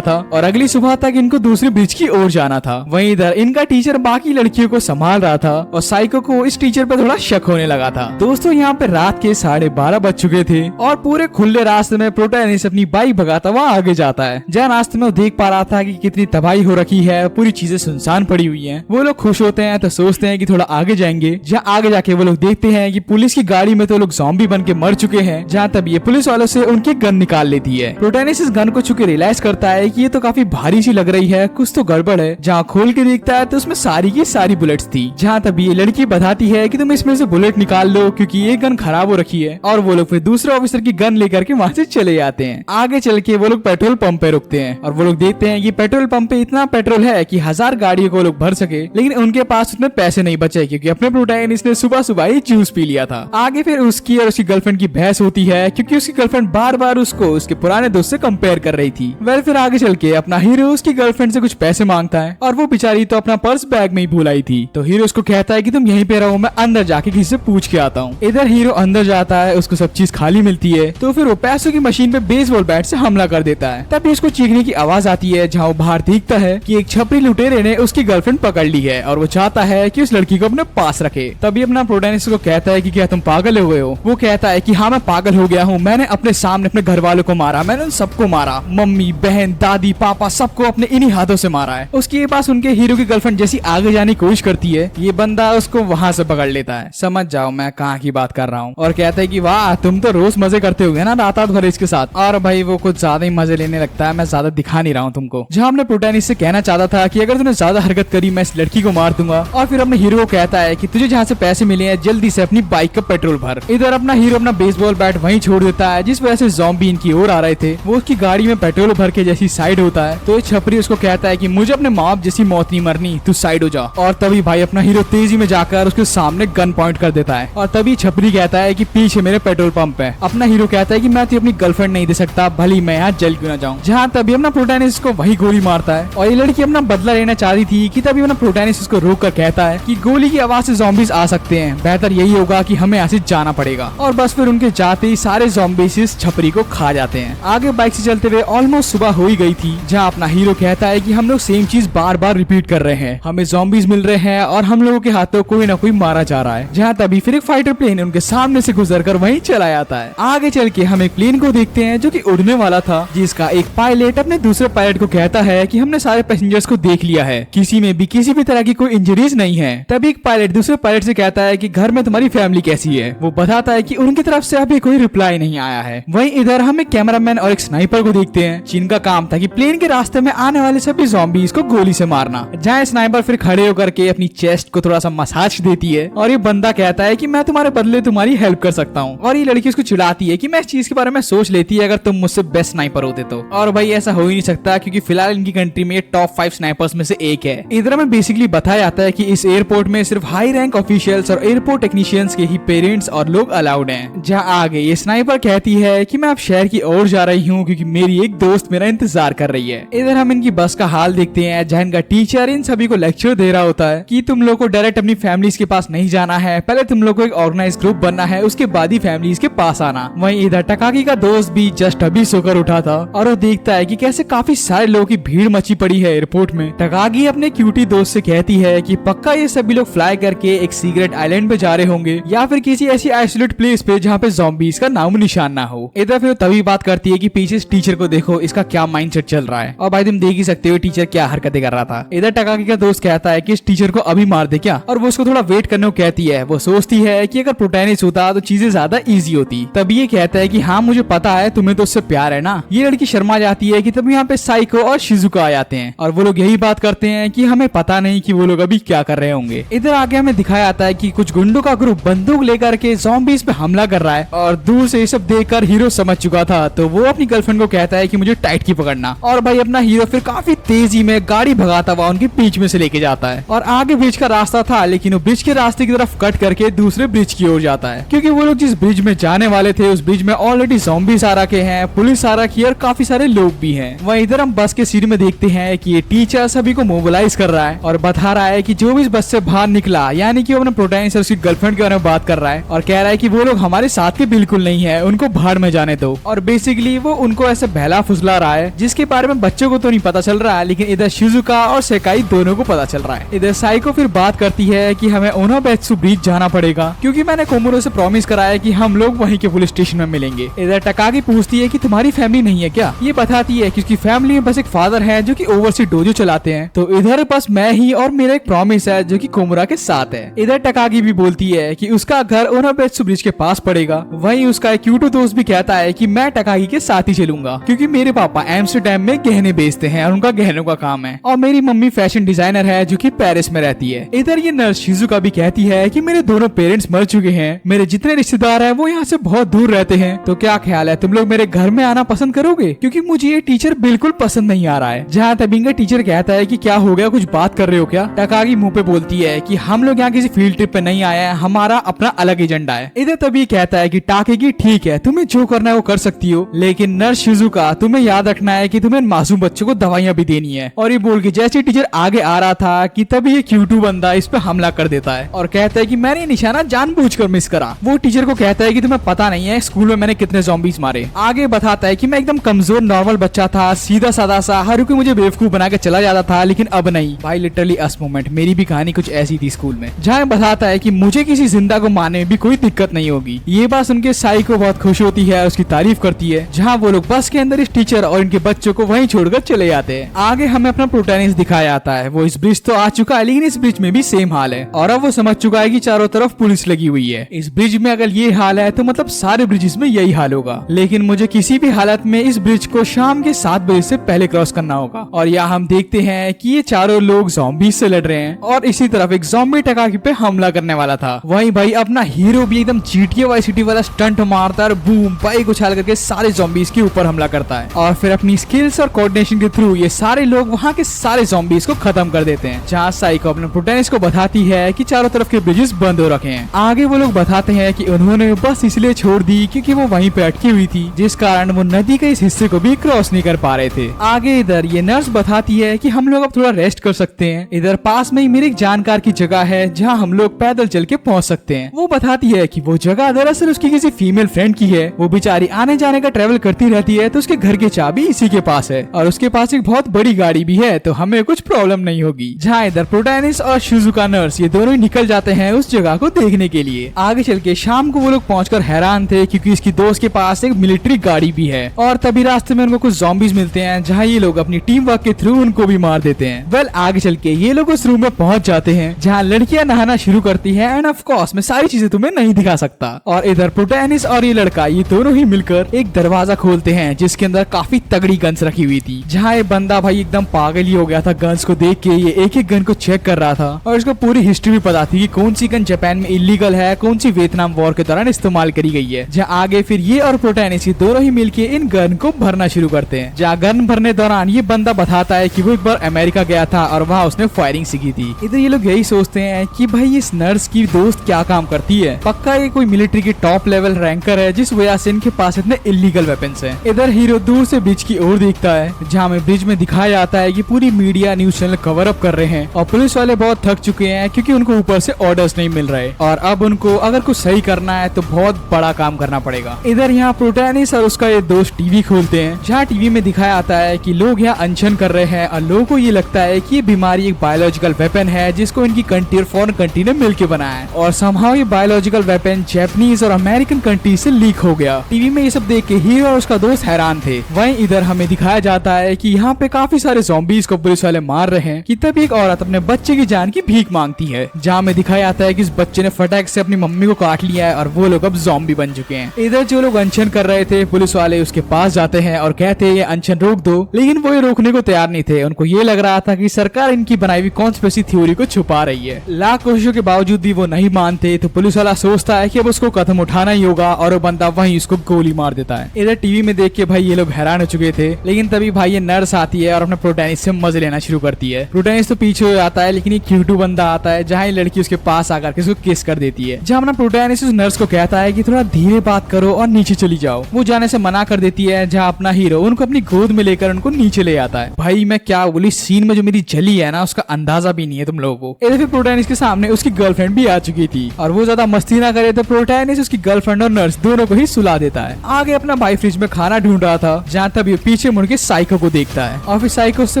था और अगली सुबह तक इनको दूसरे ब्रिज की ओर जाना था। वहीं इधर इनका टीचर बाकी लड़कियों को संभाल रहा था और साइको को इस टीचर पर थोड़ा शक होने लगा था। दोस्तों यहाँ पे रात के 12:30 बज चुके थे और पूरे खुले रास्ते में प्रोटैगनिस्ट अपनी बाइक भगाता हुआ आगे जाता है। जहाँ रास्ते में वो देख पा रहा था कि कितनी तबाही हो रखी है, पूरी चीजें सुनसान पड़ी हुई हैं। वो लोग खुश होते हैं तो सोचते हैं कि थोड़ा आगे जाएंगे। जहाँ आगे जाके वो लोग देखते हैं कि पुलिस की गाड़ी में तो लोग ज़ॉम्बी बन के मर चुके हैं। जहाँ तब ये पुलिस वालों से उनकी गन निकाल लेती है। प्रोटैगनिस्ट इस गन को छू के रियलाइज करता है कि ये तो काफी भारी सी लग रही है, कुछ तो गड़बड़ है। जहाँ खोल के देखता है तो उसमें सारी की सारी बुलेट्स थी। जहाँ तब ये लड़की बताती है कि तुम इसमें से बुलेट निकाल लो क्योंकि ये गन खराब हो रखी है। और वो लोग फिर दूसरे ऑफिसर की गन लेकर के वहाँ से चले जाते हैं। आगे चल के वो लोग पेट्रोल पंप पे रुकते हैं और वो लोग देखते हैं कि पेट्रोल पंप पे इतना पेट्रोल है कि 1000 गाड़ियों को लोग भर सके, लेकिन उनके पास उतने पैसे नहीं बचे क्योंकि अपने प्रोटैगनिस्ट ने सुबह सुबह ही जूस पी लिया था। आगे फिर उसकी और उसकी गर्लफ्रेंड की बहस होती है क्योंकि उसकी गर्लफ्रेंड बार बार उसको उसके पुराने दोस्त से कंपेयर कर रही थी। वेल फिर आगे चल के अपना हीरो उसकी गर्लफ्रेंड से कुछ पैसे मांगता है और वो बेचारी तो अपना पर्स बैग में ही भूल आई थी। तो हीरो उसको कहता है कि तुम यहीं पे रहो, मैं अंदर जाके किसी से पूछ के आता हूँ। इधर हीरो अंदर जाता है, उसको सब चीज खाली मिलती है तो फिर वो पैसों की मशीन पे बेसबॉल बैट से हमला कर देता है। तभी उसको चीखने की आवाज आती है, जहाँ वो बाहर देखता है कि एक छपरी लुटेरे ने उसकी गर्लफ्रेंड पकड़ ली है और वो चाहता है कि उस लड़की को अपने पास रखे। तभी अपना प्रोटैगनिस्ट को कहता है कि क्या तुम पागल हो गए हो? वो कहता है कि हाँ मैं पागल हो गया हूँ, मैंने अपने सामने अपने घर वालों को मारा, मैंने उन सबको मारा, मम्मी बहन दादी पापा सबको अपने इन्हीं हाथों से मारा है। उसके पास उनके हीरो की गर्लफ्रेंड जैसी आगे जाने की कोशिश करती है, ये बंदा उसको वहाँ से पकड़ लेता है। समझ जाओ मैं कहाँ की बात कर रहा हूँ। और कहता है कि वाह तुम तो रोज मजे करते होगे ना रात भर इसके साथ। और भाई वो कुछ ज्यादा ही मजे लेने लगता है, मैं ज्यादा दिखा नहीं रहा हूँ तुमको। जहाँ हमने प्रोटैगनिस्ट से कहना चाहता था कि अगर तूने ज्यादा हरकत करी मैं इस लड़की को मार दूंगा। और फिर अपने हीरो को कहता है कि तुझे जहाँ से पैसे मिले हैं जल्दी से अपनी बाइक का पेट्रोल भर। इधर अपना हीरो अपना बेसबॉल बैट वहीं छोड़ देता है, जिस वजह से ज़ॉम्बी इनकी ओर आ रहे थे। वो उसकी गाड़ी में पेट्रोल भर के जैसी साइड होता है तो छपरी उसको कहता है कि मुझे अपने माँ बाप जैसी मौत नहीं मरनी, तू साइड हो जा। और तभी भाई अपना हीरो तेजी में जाकर उसके सामने गन पॉइंट कर देता है और तभी छपरी कहता है कि पीछे मेरे पेट्रोल पंप है। अपना हीरो कहता है कि मैं तो अपनी गर्लफ्रेंड नहीं दे सकता, भली मैं यहाँ जल क्यों ना जाऊँ। जहाँ तभी अपना प्रोटैगनिस्ट को वही गोली मारता है और ये लड़की अपना बदला लेना चाह रही थी कि तभी अपना प्रोटैगनिस्ट उसको रोक कर कहता है कि गोली की आवाज से ज़ॉम्बीज आ सकते हैं, बेहतर यही होगा कि हमें यहाँ से जाना पड़ेगा। और बस फिर उनके जाते ही सारे ज़ॉम्बीज इस छपरी को खा जाते हैं। आगे बाइक से चलते हुए ऑलमोस्ट सुबह हो ही गई थी, जहाँ अपना हीरो कहता है कि हम लोग सेम चीज बार बार रिपीट कर रहे हैं, हमें ज़ॉम्बीज मिल रहे हैं और हम लोगों के हाथों कोई ना कोई मारा जा रहा है। जहाँ तभी फिर एक फाइटर प्लेन उनके सामने से गुजरकर वहीं चला जाता है। आगे चल के हम एक प्लेन को देखते हैं जो कि उड़ने वाला था, जिसका एक पायलट अपने दूसरे पायलट को कहता है कि हमने सारे पैसेंजर्स को देख लिया है, किसी में भी किसी भी तरह की कोई इंजरीज नहीं है। तभी एक पायलट दूसरे पायलट से कहता है कि घर में तुम्हारी फैमिली कैसी है। वो बताता है कि उनकी तरफ से अभी कोई रिप्लाई नहीं आया है। वहीं इधर हम एक कैमरामैन और एक स्नाइपर को देखते हैं, जिनका काम था कि प्लेन के रास्ते में आने वाले सभी ज़ॉम्बीज को गोली से मारना। जहाँ स्नाइपर फिर खड़े होकर के अपनी चेस्ट को थोड़ा सा मसाज देती है और ये बंदा कहता है कि मैं तुम्हारे बदले तुम्हारी हेल्प कर सकता हूँ। और ये लड़की उसको चिढ़ाती है कि मैं इस चीज के बारे में सोच लेती है अगर तुम मुझसे बेस्ट स्नाइपर होते तो। और भाई ऐसा हो ही नहीं सकता क्योंकि फिलहाल इनकी कंट्री में टॉप 5 स्नाइपर्स में से एक है। इधर में बेसिकली बताया जाता है कि इस एयरपोर्ट में सिर्फ हाई रैंक ऑफिशियल्स और एयरपोर्ट टेक्नीशियंस के ही पेरेंट्स और लोग अलाउड हैं। जहाँ आगे ये स्नाइपर कहती है कि मैं अब शहर की ओर जा रही हूँ क्योंकि मेरी एक दोस्त मेरा इंतजार कर रही है। इधर हम इनकी बस का हाल देखते हैं, जहाँ इनका टीचर इन सभी को लेक्चर दे रहा होता है कि तुम लोग को डायरेक्ट अपनी फैमिलीज के पास नहीं जाना है, पहले तुम लोग को एक ऑर्गेनाइज ग्रुप बनना है, उसके बाद ही फैमिलीज के पास आना। वहीं इधर टकाकी का दोस्त भी जस्ट अभी सोकर उठा था और वो देखता है कि कैसे काफी सारे लोगों की भीड़ मची पड़ी है एयरपोर्ट में। टकाकी अपने क्यूटी दोस्त से कहती है कि पक्का ये सभी लोग फ्लाई करके एक सीक्रेट आइलैंड पे जा रहे होंगे या फिर किसी ऐसी आइसोलेट प्लेस पे जहाँ पे ज़ॉम्बीज का नाम निशान ना हो। इधर फिर तभी बात करती है कि पीछे इस टीचर को देखो, इसका क्या माइंडसेट चल रहा है। और भाई तुम देख ही सकते हो टीचर क्या हरकतें कर रहा था। इधर टकाकी का दोस्त कहता है कि इस टीचर को अभी मार दे क्या, और वो उसको थोड़ा वेट करने को कहती है। वो सोचती है कि अगर प्रोटैगनिस्ट होता तो चीजें ज्यादा इजी होती। तभी ये कहता है कि हाँ मुझे पता है तुम्हें तो उससे प्यार है ना। ये लड़की शर्मा जाती है कि तभी यहाँ पे साइको और शिजुका आ जाते हैं और वो लोग यही बात करते हैं कि हमें पता नहीं कि वो लोग अभी क्या कर रहे होंगे। इधर आगे हमें दिखाया जाता है कि कुछ गुंडों का ग्रुप बंदूक लेकर के ज़ॉम्बीज पे हमला कर रहा है और दूर से ये सब देखकर हीरो समझ चुका था, तो वो अपनी गर्लफ्रेंड को कहता है कि मुझे टाइट की पकड़ना। और भाई अपना हीरो फिर काफी तेजी में गाड़ी भगाता हुआ उनके बीच में से लेके जाता है और आगे ब्रिज का रास्ता था, लेकिन वो ब्रिज के रास्ते की तरफ कट करके दूसरे ब्रिज की ओर जाता है क्योंकि वो लोग जिस ब्रिज में जाने वाले थे उस ब्रिज में ऑलरेडी ज़ॉम्बीज आ रखे हैं, पुलिस आ रखी है और काफी सारे लोग भी हैं। वहीं इधर हम बस के सीट में देखते हैं कि ये टीचर सभी को मोबिलाइज कर रहा है और बता रहा है कि जो भी इस बस से बाहर निकला, यानी कि वो अपने प्रोटैगनिस्ट और उसकी गर्लफ्रेंड के बारे में बात कर रहा है और कह रहा है कि वो लोग हमारे साथ के बिल्कुल यूजफुल नहीं है, उनको भाड़ में जाने दो। और बेसिकली वो उनको ऐसे बहला फुसला रहा है जिसके बारे में बच्चों को तो नहीं पता चल रहा है, लेकिन इधर शिजुका और सेकाई दोनों को पता चल रहा है। इधर साइको फिर बात करती है कि हमें ओनोबेत्सु ब्रिज जाना पड़ेगा क्योंकि मैंने कोमोरो से प्रॉमिस करा है कि हम लोग वहीं के पुलिस स्टेशन में मिलेंगे। इधर टकागी पूछती है कि तुम्हारी फैमिली नहीं है क्या? ये बताती है कि उसकी फैमिली में बस एक फादर है जो कि ओवरसी डोजो चलाते हैं, तो इधर बस मैं ही और मेरा एक प्रॉमिस है जो कि कोमुरा के साथ है। इधर टकागी भी बोलती है कि उसका घर ओनोबेत्सु ब्रिज के पास पड़ेगा। वहीं उसका एक क्यूटो दोस्त भी कहता है कि मैं टकागी के साथ ही चलूंगा क्योंकि मेरे पापा एम्स्टरडैम में गहने बेचते हैं और उनका गहनों का काम है, और मेरी मम्मी फैशन डिजाइनर है जो कि पेरिस में रहती है। इधर ये नर्स शिजुका भी कहती है कि मेरे दोनों पेरेंट्स मर चुके हैं, मेरे जितने रिश्तेदार हैं वो यहाँ से बहुत दूर रहते हैं, तो क्या ख्याल है तुम लोग मेरे घर में आना पसंद करोगे? क्योंकि मुझे ये टीचर बिल्कुल पसंद नहीं आ रहा है। जहाँ तबिंगा टीचर कहता है कि क्या हो गया, कुछ बात कर रहे हो क्या? टकागी मुंह पे बोलती है कि हम लोग यहाँ किसी फील्ड ट्रिप पे नहीं आए हैं, हमारा अपना अलग एजेंडा है। इधर तभी कहता है कि टाकेगी ठीक है, तुम्हें जो करना है वो कर सकती हो, लेकिन नर्स शिजुका तुम्हें याद रखना है कि तुम्हें मासूम बच्चों को दवाइयाँ भी देनी है। और ये बोल के जैसे टीचर आगे आ रहा था कि तभी ये क्यूटू बंदा इस पे हमला कर देता है और कहता है कि मैंने निशाना जानबूझकर मिस करा। वो टीचर को कहता है कि तुम्हें पता नहीं है स्कूल में मैंने कितने ज़ॉम्बीज मारे। आगे बताता है कि मैं एकदम कमजोर नॉर्मल बच्चा था, सीधा साधा सा, हारुकी मुझे बेवकूफ बना के चला जाता था, लेकिन अब नहीं। भाई लिटरली अस मोमेंट, मेरी भी कहानी कुछ ऐसी थी स्कूल में। जहाँ बताता है कि मुझे किसी जिंदा को मारने में भी कोई दिक्कत नहीं होगी। ये बात सुन के साई को बहुत खुश होती है, उसकी तारीफ करती है। जहाँ वो लोग बस के अंदर इस टीचर और इनके बच्चों को वहीं छोड़कर चले जाते हैं। आगे हमें अपना प्रोटैगनिस्ट दिखाया जाता है। वो इस ब्रिज तो आ चुका है, लेकिन इस ब्रिज में भी सेम हाल है और अब वो समझ चुका है कि चारों तरफ पुलिस लगी हुई है। इस ब्रिज में अगर ये हाल है तो मतलब सारे ब्रिजेस में यही हाल होगा, लेकिन मुझे किसी भी हालत में इस ब्रिज को शाम के 7 बजे से पहले क्रॉस करना होगा। और यहाँ हम देखते हैं कि ये चारों लोग ज़ॉम्बीज से लड़ रहे हैं और इसी तरफ एक ज़ॉम्बी टकाकी पे हमला करने वाला था। वहीं भाई अपना हीरो भी एकदम GTA वाई सिटी वाला स्टंट मारता है, बूम बाइक उछाल करके सारे ज़ॉम्बीज के ऊपर हमला करता है और फिर अपनी स्किल्स और कोऑर्डिनेशन के थ्रू ये सारे लोग वहाँ के सारे ज़ॉम्बीज को खत्म कर देते हैं। जहाँ साइको अपने प्रोटैगनिस्ट को बताती है कि चारों तरफ के ब्रिजेस बंद हो रखे हैं। आगे वो लोग बताते हैं कि उन्होंने बस इसलिए छोड़ दी क्योंकि वो वहीं पे अटकी हुई थी, जिस कारण वो नदी के इस हिस्से को भी क्रॉस नहीं कर पा रहे थे। आगे इधर ये नर्स बताती है कि हम लोग अब थोड़ा रेस्ट कर सकते हैं। इधर पास में ही मेरे एक जानकार की जगह है जहाँ हम लोग पैदल चल के पहुँच सकते हैं। वो बताती है कि वो जगह दरअसल उसकी किसी फीमेल फ्रेंड की है। वो बेचारी आने जाने का ट्रेवल करती रहती है, तो उसके घर की चाबी इसी के पास है और उसके पास एक बहुत बड़ी गाड़ी भी है, तो हमें कुछ प्रॉब्लम नहीं होगी। जहाँ इधर प्रोटैगनिस्ट और शिजुका नर्स ये दोनों ही निकल जाते हैं उस जगह को देखने के लिए। आगे चल के शाम को वो लोग पहुंचकर हैरान थे क्योंकि इसकी दोस्त के पास एक मिलिट्री गाड़ी भी है और तभी रास्ते में उनको कुछ ज़ॉम्बीज मिलते हैं, जहाँ ये लोग अपनी टीम वर्क के थ्रू उनको भी मार देते हैं। वेल आगे चल के ये लोग उस रूम में पहुंच जाते हैं जहाँ लड़कियां नहाना शुरू करती है एंड ऑफ कोर्स मैं सारी चीजें तुम्हें नहीं दिखा सकता। और इधर प्रोटैगनिस्ट और ये लड़का ये दोनों ही मिलकर एक दरवाजा खोलते हैं जिसके अंदर काफी तगड़ी गन्स रखी हुई थी। जहाँ ये बंदा भाई एकदम पागल ही हो गया था गन्स को देख के, ये एक एक गन को चेक कर रहा था और इसको पूरी हिस्ट्री भी पता थी कि कौन सी गन जापान में इलीगल है, कौन सी वियतनाम वॉर के दौरान इस्तेमाल करी गई है। जहाँ आगे फिर ये और प्रोटैगनिस्ट दोनों ही मिलके इन गन को भरना शुरू करते हैं। जहाँ गन भरने दौरान ये बंदा बताता है कि वो एक बार अमेरिका गया था और वहाँ उसने फायरिंग सीखी थी। इधर ये लोग यही सोचते हैं कि भाई इस नर्स की दोस्त क्या काम करती है, पक्का ये कोई मिलिट्री की टॉप लेवल रैंकर है जिस वजह से इनके पास इतने इलीगल वेपन्स हैं। इधर हीरो दूर से ब्रिज की ओर देखता है जहाँ में ब्रिज में दिखाया जाता है कि पूरी media news channel cover up कर रहे हैं और पुलिस वाले बहुत थक चुके हैं क्योंकि उनको ऊपर से ऑर्डर्स नहीं मिल रहे और अब उनको अगर कुछ सही करना है तो बहुत बड़ा काम करना पड़ेगा। इधर यहाँ प्रोटैगनिस्ट और उसका ये दोस्त टीवी खोलते हैं जहाँ टीवी में दिखाया जाता है कि लोग यहाँ अनशन कर रहे हैं और लोगों को ये लगता है कि ये बीमारी एक बायोलॉजिकल वेपन है जिसको इनकी कंट्री और फॉरेन कंट्री ने मिलकर बनाया है और समहाउ ये बायोलॉजिकल वेपन जापानीज और अमेरिकन कंट्री से लीक हो गया। टीवी में ये सब देख के हीरो और उसका दोस्त हैरान थे। वहीं इधर हमें दिखाया जाता है कि यहाँ पे काफी सारे ज़ॉम्बीज को पुलिस वाले मार रहे हैं कि तभी एक औरत अपने बच्चे की जान की भीख मांगती है। जहाँ में दिखाया जाता है कि इस बच्चे ने फटाक से अपनी मम्मी को काट लिया है और वो लोग अब ज़ॉम्बी बन चुके हैं। इधर जो लोग अनशन कर रहे थे पुलिस वाले उसके पास जाते हैं और कहते हैं ये अनशन रोक दो, लेकिन वो ये रोकने को तैयार नहीं थे। उनको ये लग रहा था कि सरकार इनकी बनाई हुई कॉन्स्पिरेसी थ्योरी को छुपा रही है। लाख कोशिशों के बावजूद भी वो नहीं मानते, तो पुलिस वाला सोचता है कि अब उसको कदम उठाना ही होगा और वो बंदा वहीं उसको गोली मार देता है। इधर टीवी में देख के भाई ये लोग हैरान हो चुके थे, लेकिन तभी भाई ये नर्स आती है और अपने प्रोटैगनिस्ट से मजे लेना शुरू करती है। प्रोटैगनिस्ट तो पीछे हो जाता है, लेकिन ये क्यूटू बंदा आता है जहाँ ये लड़की उसके पास आकर के उसको किस कर देती है। जहाँ अपना प्रोटैगनिस्ट उस नर्स को कहता है कि थोड़ा धीरे बात करो और नीचे चली जाओ। वो जाने से मना कर देती है, जहाँ अपना हीरो उनको अपनी गोद में लेकर उनको नीचे ले आता है। भाई मैं क्या बोली, सीन में जो मेरी जली है ना उसका अंदाजा भी नहीं है तुम लोगों को। इधर फिर प्रोटैगनिस्ट के सामने उसकी गर्लफ्रेंड भी आ चुकी थी और वो ज्यादा मस्ती ना करे तो प्रोटैगनिस्ट उसकी गर्लफ्रेंड और और नर्स दोनों को ही सुला देता है। आगे अपना भाई फ्रिज में खाना ढूंढ रहा था, जहाँ तब ये पीछे मुड़ के साइको को देखता है और फिर साइको उससे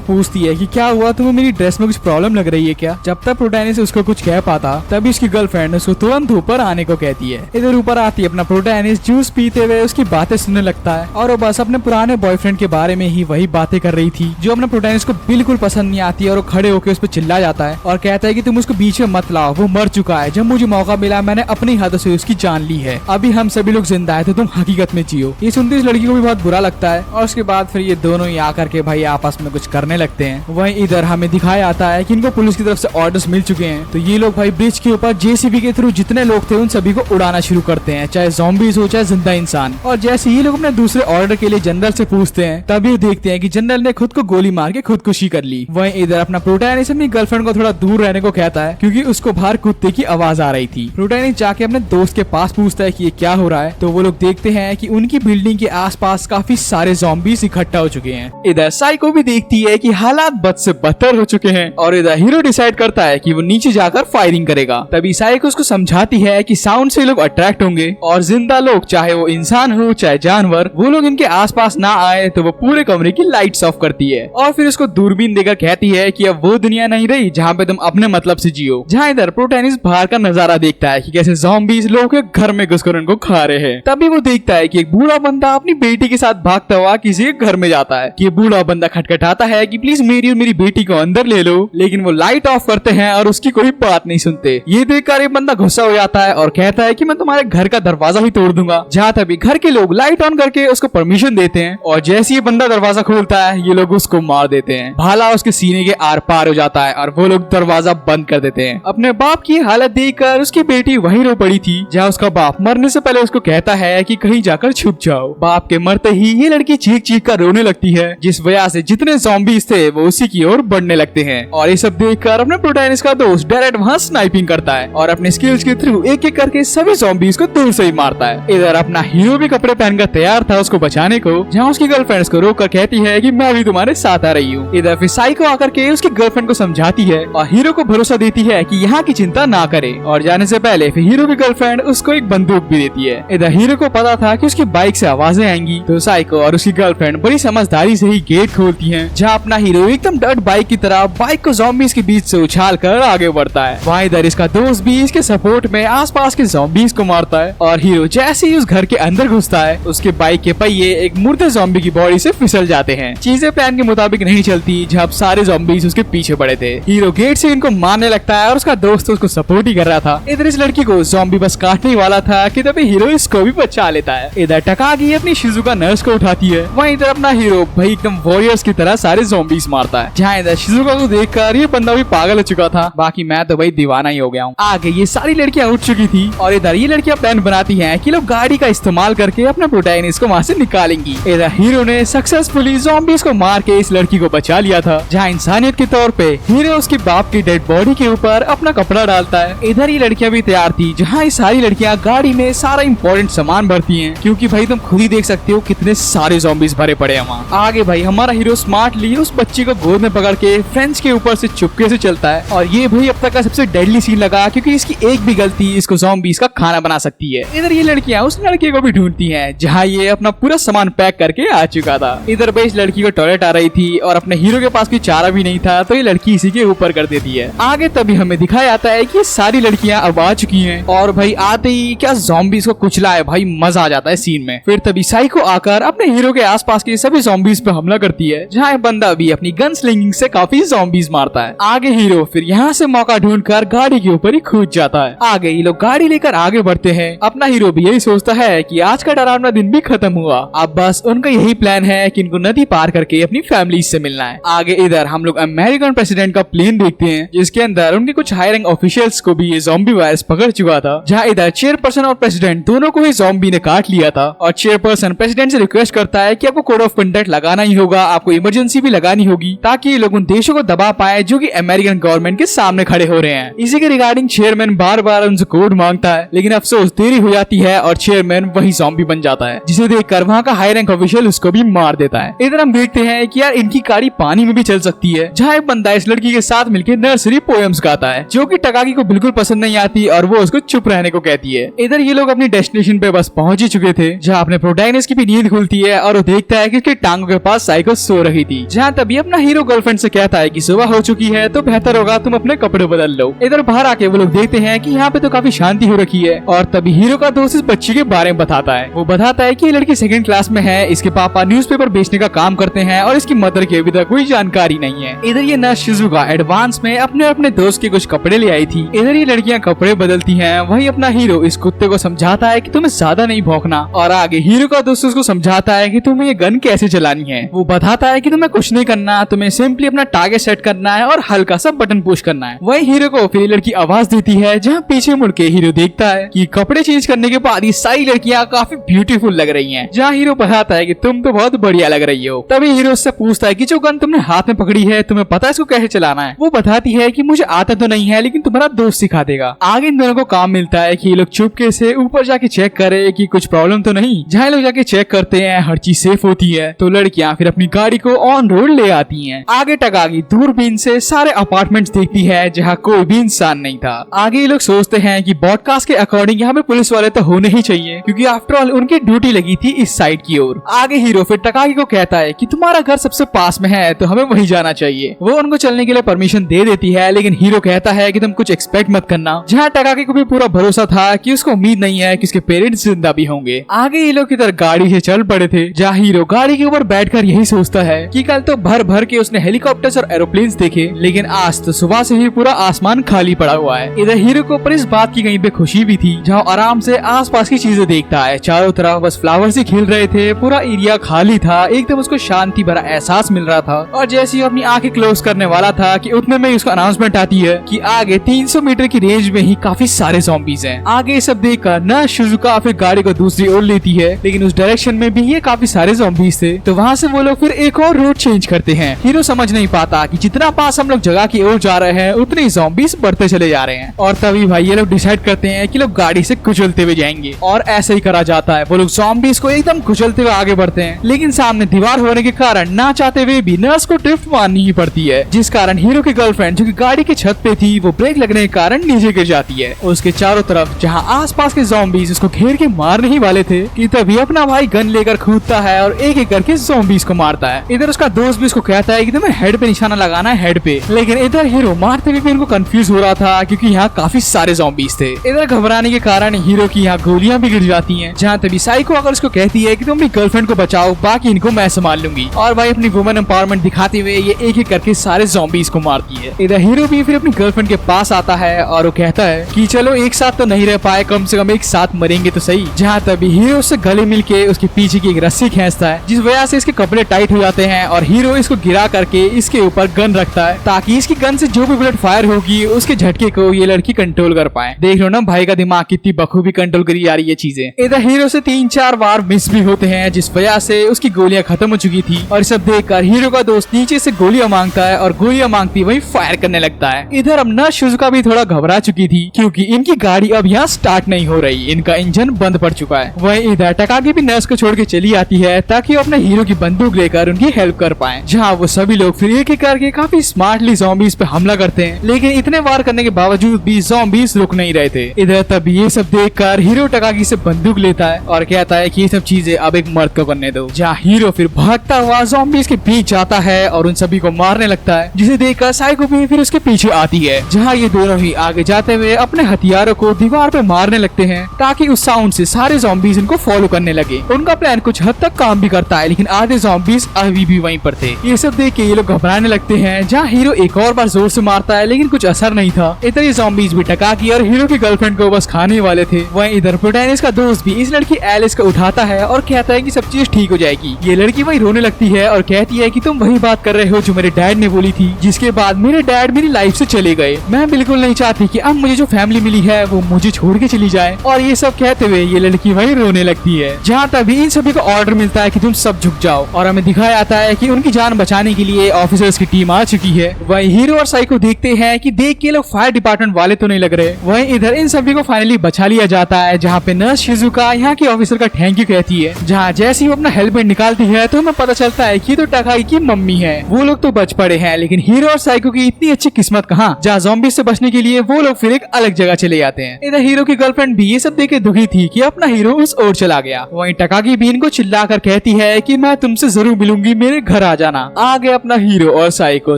पूछती है कि क्या हुआ, तुम्हें मेरी ड्रेस में कुछ प्रॉब्लम लग रही है क्या। जब तक प्रोटैगनिस्ट उसको कुछ कह पाता तभी उसकी गर्लफ्रेंड उसको तुरंत ऊपर आने को कहती है। इधर ऊपर आती है अपना प्रोटैगनिस्ट जूस पीते हुए उसकी बातें सुनने लगता है और वो बस अपने पुराने बॉयफ्रेंड के बारे में ही वही बातें कर रही थी जो अपने प्रोटैगनिस्ट को बिल्कुल पसंद नहीं आती है। और वो खड़े होकर उस पर चिल्ला जाता है और कहता है कि तुम उसको बीच में मत लाओ, वो मर चुका है। जब मुझे मौका मिला मैंने अपनी हाथों से उसकी जान ली है। अभी हम सभी लोग जिंदा है तो तुम हकीकत में जियो। ये सुनते इस लड़की को भी बहुत बुरा लगता है और उसके बाद फिर ये दोनों ही आकर के भाई आपस में कुछ करने लगते हैं। वहीं इधर हमें दिखाया जाता है कि इनको पुलिस की तरफ से ऑर्डर्स मिल चुके हैं, तो ये लोग भाई ब्रिज के ऊपर जेसीबी के थ्रू जितने लोग थे उन सभी को उड़ाना शुरू करते हैं, चाहे ज़ॉम्बीज हो चाहे जिंदा इंसान। और जैसे ये लोग अपने दूसरे ऑर्डर के लिए जनरल से पूछते हैं तभी देखते हैं कि जनरल ने खुद को गोली मार के खुदकुशी कर ली। वहीं इधर अपना प्रोटैगनिस्ट अपनी गर्लफ्रेंड को थोड़ा दूर रहने को कहता है क्योंकि उसको बाहर कुत्ते की आवाज आ रही थी। प्रोटैगनिस्ट जाके अपने दोस्त के पास पूछता है कि ये क्या हो रहा है, तो वो लोग देखते हैं कि उनकी बिल्डिंग के आसपास काफी सारे ज़ॉम्बीज इकट्ठा हो चुके हैं। इधर साइको भी देखती है कि हालात बद से बदतर हो चुके हैं और इधर हीरो डिसाइड करता है कि वो नीचे जाकर फायरिंग करेगा। तभी साइको उसको समझाती है कि साउंड से लोग अट्रैक्ट होंगे और जिंदा लोग चाहे वो इंसान हो चाहे जानवर, वो लोग इनके आसपास ना आए तो वो पूरे कमरे की लाइट्स ऑफ करती है और फिर उसको दूरबीन देकर कहती है कि अब वो दुनिया नहीं रही जहाँ पे तुम अपने मतलब से जियो। जहाँ इधर प्रोटैगनिस्ट बाहर का नजारा देखता है कि कैसे ज़ॉम्बीज लोगों के घर में घुसकर उनको खा रहे हैं। तभी वो देखता है कि एक बूढ़ा बंदा अपनी बेटी के साथ भागता हुआ किसी के घर में जाता है। कि बूढ़ा बंदा खटखटाता है कि प्लीज मेरी और मेरी बेटी को अंदर ले लो, लेकिन वो लाइट ऑफ करते हैं और उसकी कोई बात नहीं सुनते। ये देखकर ये बंदा गुस्सा हो जाता है और कहता है कि मैं तुम्हारे घर का दरवाजा ही तोड़ दूंगा। जहाँ तभी घर के लोग लाइट ऑन करके उसको परमिशन देते हैं और जैसे ही बंदा दरवाजा खोलता है ये लोग उसको मार देते हैं। भाला उसके सीने के आर पार हो जाता है और वो लोग दरवाजा बंद कर देते हैं। अपने बाप की हालत देखकर उसकी बेटी वहीं रो पड़ी थी, जहाँ उसका बाप मरने से पहले उसको कहता है कि कहीं जाकर छुप जाओ। बाप के मरते ही ये लड़की चीख चीख कर रोने लगती है, जिस वजह से जितने ज़ॉम्बीज थे वो उसी की ओर बढ़ने लगते हैं। और ये सब देखकर अपने प्रोटैगनिस्ट का दोस्त डायरेक्ट वहाँ स्नाइपिंग करता है और अपने स्किल्स के थ्रू एक एक करके सभी ज़ॉम्बीज को दूर से ही मारता है। इधर अपना हीरो भी कपड़े पहनकर तैयार था उसको बचाने को, जहाँ उसकी गर्लफ्रेंड को रोक कर कहती है कि मैं भी तुम्हारे साथ आ रही हूँ। इधर फिर साइको आकर के उसकी गर्लफ्रेंड को समझाती है और हीरो को भरोसा देती है कि यहाँ की चिंता ना करे। और जाने से पहले फिर हीरो की गर्लफ्रेंड उसको एक बंदूक भी देती है। इधर हीरो को पता था कि उसकी बाइक से आवाजें आएंगी, तो साइको और उसकी गर्लफ्रेंड बड़ी समझदारी से ही गेट खोलती हैं, जहाँ अपना हीरो एकदम डर्ट बाइक की तरह बाइक को ज़ॉम्बीज के बीच से उछाल कर आगे बढ़ता है। वहाँ इधर इसका दोस्त भी इसके सपोर्ट में आसपास के ज़ॉम्बीज को मारता है और हीरो जैसे ही उस घर के अंदर घुसता है उसके बाइक के पहिए एक मुर्दे ज़ॉम्बी की बॉडी से फिसल जाते हैं। चीजें प्लान के मुताबिक नहीं चलती, जब सारे ज़ॉम्बीज उसके पीछे पड़े थे। हीरो गेट से इनको मारने लगता है और उसका दोस्त उसको सपोर्ट ही कर रहा था। इधर इस लड़की को ज़ॉम्बी बस काटने वाला था कि तभी हीरो इसको भी बचा लेता है। इधर टकागी अपनी शिजुका नर्स को उठाती है, वहीं इधर अपना हीरो भाई एकदम वॉरियर्स की तरह सारे ज़ॉम्बीज मारता है। जहाँ इधर शिजुका को देखकर ये बंदा भी पागल हो चुका था, बाकी मैं तो भाई दीवाना ही हो गया हूँ। आगे ये सारी लड़कियां उठ चुकी थी और इधर ये लड़कियां प्लान बनाती हैं कि लोग गाड़ी का इस्तेमाल करके अपने प्रोटैगनिस्ट को वहाँ से निकालेंगी। इधर हीरो ने सक्सेसफुली ज़ॉम्बीज को मार के इस लड़की को बचा लिया था। जहाँ इंसानियत के तौर पे हीरो उसके बाप की डेड बॉडी के ऊपर अपना कपड़ा डालता है। इधर ये लड़कियां भी तैयार थी, जहाँ ये सारी लड़कियां गाड़ी में सारा इंपॉर्टेंट सामान भरती हैं, क्योंकि भाई तुम खुद ही देख सकते हो कितने सारे ज़ॉम्बीज भरे पड़े हैं वहाँ। आगे भाई हमारा हीरो स्मार्टली उस बच्ची को गोद में पकड़ के फ्रेंच के ऊपर से चुपके से चलता है और ये भाई अब तक का सबसे डेडली सीन लगा, क्योंकि इसकी एक भी गलती इसको ज़ॉम्बीज का खाना बना सकती है। इधर ये लड़कियां उस लड़के को भी ढूंढती हैं, जहाँ ये अपना पूरा सामान पैक करके आ चुका था। इधर भाई इस लड़की को टॉयलेट आ रही थी और अपने हीरो के पास कोई चारा भी नहीं था, तो ये लड़की इसी के ऊपर कर देती है। आगे तभी हमें दिखाया जाता है कि सारी लड़कियां अब आ चुकी हैं और भाई आते ही क्या ज़ॉम्बीज को कुचला है, भाई मजा आ जाता है सीन में। फिर तभी साइको आकर अपने हीरो के आसपास के सभी ज़ॉम्बीज पे हमला करती है, जहाँ बंदा भी अपनी गन स्लिंगिंग से काफी ज़ॉम्बीज मारता है। आगे हीरो फिर यहाँ से मौका ढूंढकर गाड़ी के ऊपर ही कूद जाता है। आगे ये लोग गाड़ी लेकर आगे बढ़ते हैं। अपना हीरो भी यही सोचता है कि आज का डरावना दिन भी खत्म हुआ, अब बस उनका यही प्लान है कि इनको नदी पार करके अपनी फैमिली से मिलना है। आगे इधर हम लोग अमेरिकन प्रेसिडेंट का प्लेन देखते हैं, जिसके अंदर उनके कुछ हाई रैंक ऑफिशियल्स को भी ये ज़ॉम्बी वायरस पकड़ चुका था। जहाँ इधर चेयरपर्सन और प्रेसिडेंट दोनों को ही ज़ॉम्बी ने काट लिया था और चेयरपर्सन प्रेसिडेंट से रिक्वेस्ट करता है कि आपको कोड ऑफ कंडक्ट लगाना ही होगा, आपको इमरजेंसी भी लगानी होगी, ताकि ये लोग उन देशों को दबा पाए जो कि अमेरिकन गवर्नमेंट के सामने खड़े हो रहे हैं। इसी के रिगार्डिंग चेयरमैन बार बार उनसे कोड मांगता है, लेकिन अफसोस देरी हो जाती है और चेयरमैन वही ज़ॉम्बी बन जाता है, जिसे देखकर वहाँ का हाई रैंक ऑफिशियल उसको भी मार देता है। इधर हम देखते हैं कि यार इनकी गाड़ी पानी में भी चल सकती है, जहाँ एक बंदा इस लड़की के साथ मिलकर नर्सरी पोएम्स गाता है, जो कि टकागी को बिल्कुल पसंद नहीं आती और वो उसको चुप रहने को कहती है। इधर ये लोग लोग अपनी डेस्टिनेशन पे बस पहुंच ही चुके थे, जहाँ अपने प्रोटैगनिस्ट की भी नींद खुलती है और वो देखता है कि उसकी टांगों के पास साइको सो रही थी। जहाँ तभी अपना हीरो गर्लफ्रेंड से कहता है कि सुबह हो चुकी है तो बेहतर होगा तुम अपने कपड़े बदल लो। इधर बाहर आके वो लोग देखते हैं कि यहाँ पे तो काफी शांति हो रखी है और तभी हीरो का दोस्त इस बच्ची के बारे में बताता है। वो बताता है कि ये लड़की 2nd क्लास में है, इसके पापा न्यूज़पेपर बेचने का काम करते हैं और इसकी मदर की अभी तक कोई जानकारी नहीं है। इधर ये नर्स शिजुका एडवांस में अपने दोस्त के कुछ कपड़े ले आई थी। इधर ये लड़कियां कपड़े बदलती हैं, वही अपना हीरो इस कुत्ते को समझाता है कि तुम्हें ज्यादा नहीं भौंकना, और आगे हीरो का दोस्त उसको समझाता है कि तुम्हें ये गन कैसे चलानी है। वो बताता है कि तुम्हें कुछ नहीं करना, तुम्हें सिंपली अपना टारगेट सेट करना है और हल्का सा बटन पुश करना है। वही हीरो को फिर लड़की आवाज देती है, जहाँ पीछे मुड़ के हीरो देखता है कि कपड़े चेंज करने के बाद ये सारी लड़कियां काफी ब्यूटीफुल लग रही हैं। जहाँ हीरो बताता है कि तुम तो बहुत बढ़िया लग रही हो। तभी हीरो उससे पूछता है कि जो गन तुमने हाथ में पकड़ी है तुम्हें पता है इसको कैसे चलाना है। वो बताती है कि मुझे आता तो नहीं है लेकिन तुम्हारा दोस्त सिखा देगा। आगे इन दोनों को काम मिलता है कि ये लोग चुपके से ऊपर जाके चेक करे कि कुछ प्रॉब्लम तो नहीं। जहाँ लोग जाके चेक करते हैं हर चीज सेफ होती है, तो लड़कियां फिर अपनी गाड़ी को ऑन रोड ले आती हैं। आगे टकागी दूरबीन से सारे अपार्टमेंट्स देखती है जहाँ कोई भी इंसान नहीं था। आगे ये लोग सोचते हैं कि ब्रॉडकास्ट के अकॉर्डिंग यहाँ पे पुलिस वाले तो होने ही चाहिए, क्योंकि आफ्टर ऑल उनकी ड्यूटी लगी थी इस साइड की ओर। आगे हीरो फिर टकागी को कहता है कि तुम्हारा घर सबसे पास में है तो हमें वहीं जाना चाहिए। वो उनको चलने के लिए परमिशन दे देती है, लेकिन हीरो कहता है कि तुम कुछ एक्सपेक्ट मत करना। जहाँ टकागी को भी पूरा भरोसा था कि उसको उम्मीद नहीं है कि उसके पेरेंट्स जिंदा भी होंगे। आगे ये लोग इधर गाड़ी से चल पड़े थे, जहाँ हीरो गाड़ी के ऊपर बैठकर यही सोचता है कि कल तो भर भर के उसने हेलीकॉप्टर्स और एरोप्लेन्स देखे, लेकिन आज तो सुबह से ही पूरा आसमान खाली पड़ा हुआ है। इधर हीरो को पर इस बात की कहीं पे खुशी भी थी, जहाँ आराम से आसपास की चीजें देखता है। चारों तरफ बस फ्लावर्स ही खिल रहे थे, पूरा एरिया खाली था, एकदम उसको शांति भरा एहसास मिल रहा था। और जैसे ही अपनी आंखें क्लोज करने वाला था कि उतने में उसको अनाउंसमेंट आती है कि आगे 300 मीटर की रेंज में ही काफी सारे ज़ॉम्बीज हैं। आगे सब देखकर न शिजुका फिर गाड़ी को दूसरी ओर लेती है, लेकिन उस डायरेक्शन में भी ये काफी सारे ज़ॉम्बीज थे, तो वहाँ से वो लोग फिर एक और रोड चेंज करते हैं। हीरो समझ नहीं पाता कि जितना पास हम लोग जगह की ओर जा रहे हैं उतने ही ज़ॉम्बीज बढ़ते चले जा रहे हैं। और तभी भाई ये लोग डिसाइड करते हैं कि लोग गाड़ी से कुचलते हुए जाएंगे, और ऐसे ही करा जाता है। वो लोग ज़ॉम्बीज को एकदम कुचलते हुए आगे बढ़ते हैं, लेकिन सामने दीवार होने के कारण ना चाहते हुए भी नर्स को ड्रिफ्ट मारनी ही पड़ती है, जिस कारण हीरो की गर्लफ्रेंड जो कि गाड़ी की छत पे थी वो ब्रेक लगने के कारण नीचे गिर जाती है। उसके चारों तरफ जहाँ आसपास के ज़ॉम्बीज उसको घेर के मारने ही वाले थे कि तभी अपना भाई गन लेकर कूदता है और एक एक करके ज़ॉम्बीज को मारता है। इधर उसका दोस्त भी उसको कहता है कि तुम्हें हेड पे निशाना लगाना है, हेड पे, लेकिन इधर हीरो मारते हुए भी उनको कंफ्यूज हो रहा था क्योंकि यहाँ काफी सारे ज़ॉम्बीज थे। इधर घबराने के कारण हीरो की यहाँ गोलियां भी गिर जाती हैं, जहाँ तभी साइको आकर उसको कहती है कि तुम अपनी गर्लफ्रेंड को बचाओ, बाकी इनको मैं संभाल लूंगी। और भाई अपनी वुमेन एम्पावरमेंट दिखाते हुए ये एक एक करके सारे ज़ॉम्बीज को मारती है। इधर हीरो भी फिर अपनी गर्लफ्रेंड के पास आता है और वो कहता है कि चलो एक साथ तो नहीं रह पाए, कम से कम एक साथ मरेंगे तो सही। जहाँ तभी हीरो से गले मिलके उसके पीछे की एक रस्सी खींचता है, जिस वजह से इसके कपड़े टाइट हो जाते हैं और हीरो इसको गिरा करके इसके ऊपर गन रखता है, ताकि इसकी गन से जो भी बुलेट फायर होगी उसके झटके को ये लड़की कंट्रोल कर पाए। देख लो ना भाई का दिमाग कितनी बखूबी कंट्रोल करी जा रही है चीजें। इधर हीरो से 3-4 बार मिस भी होते हैं, जिस वजह से उसकी गोलियां खत्म हो चुकी थी। और सब देखकर हीरो का दोस्त नीचे से गोलियां मांगता है और गोलियां मांगती वही फायर करने लगता है। इधर अब न शिजुका भी थोड़ा घबरा चुकी थी, क्योंकि इनकी गाड़ी अब यहाँ स्टार्ट नहीं हो रही, इनका इंजन बंद पड़ चुका है। वहीं इधर टकागी भी नर्स को छोड़ के चली आती है ताकि वो अपने हीरो की बंदूक लेकर उनकी हेल्प कर पाए। जहाँ वो सभी लोग फिर एक एक करके काफी स्मार्टली ज़ॉम्बीज पे हमला करते हैं, लेकिन इतने वार करने के बावजूद भी ज़ॉम्बीज रुक नहीं रहे थे। इधर तब ये सब देखकर हीरो टकागी से बंदूक लेता है और कहता है कि ये सब चीजें अब एक मर्द को करने दो। जहाँ हीरो फिर भागता हुआ ज़ॉम्बीज के बीच जाता है और उन सभी को मारने लगता है, जिसे देखकर साइको भी फिर उसके पीछे आती है। जहाँ ये दोनों ही आगे जाते हुए अपने हथियारों को दीवार पे मारने लगते हैं, ताकि उस साउंड से सारे ज़ॉम्बीज इनको फॉलो करने लगे। उनका प्लान कुछ हद तक काम भी करता है, लेकिन आधे ज़ॉम्बीज अभी भी वहीं पर थे। ये सब देख के ये लोग घबराने लगते हैं। जहाँ हीरो एक और बार जोर से मारता है, लेकिन कुछ असर नहीं था। इधर ये ज़ॉम्बीज भी टकागी और हीरो की गर्लफ्रेंड को बस खाने वाले थे। वहीं इधर प्रोटैगनिस्ट का दोस्त भी इस लड़की एलिस को उठाता है और कहता है कि सब चीज ठीक हो जाएगी। ये लड़की वही रोने लगती है और कहती है कि तुम वही बात कर रहे हो जो मेरे डैड ने बोली थी, जिसके बाद मेरे डैड मेरी लाइफ से चले गए। मैं बिल्कुल नहीं चाहती कि अब मुझे जो फैमिली मिली है वो मुझे छोड़ के चली जाए। और ये सब कहते हुए ये लड़की वही रोने लगती है। जहाँ तभी इन सभी को ऑर्डर मिलता है कि तुम सब झुक जाओ, और हमें दिखाया जाता है कि उनकी जान बचाने के लिए ऑफिसर्स की टीम आ चुकी है। वही हीरो और साइको देखते हैं कि देख के लोग फायर डिपार्टमेंट वाले तो नहीं लग रहे। वही इधर इन सभी को फाइनली बचा लिया जाता है, जहाँ पे नर्स शिजुका यहाँ के ऑफिसर का थैंक यू कहती है। जहाँ जैसे ही वो अपना हेलमेट निकालती है तो हमें पता चलता है कि तो टकागी की मम्मी है। वो लोग तो बच पड़े हैं, लेकिन हीरो और साइको की इतनी अच्छी किस्मत कहाँ, जहाँ ज़ॉम्बीज से बचने के लिए वो लोग फिर एक अलग जगह चले जाते हैं। इधर हीरो की गर्लफ्रेंड भी ये सब देख के दुखी थी कि अपना हीरो उस ओर चला गया। वहीं टकागी बीन को चिल्लाकर कहती है कि मैं तुमसे जरूर मिलूंगी, मेरे घर आ जाना। आगे अपना हीरो और साइको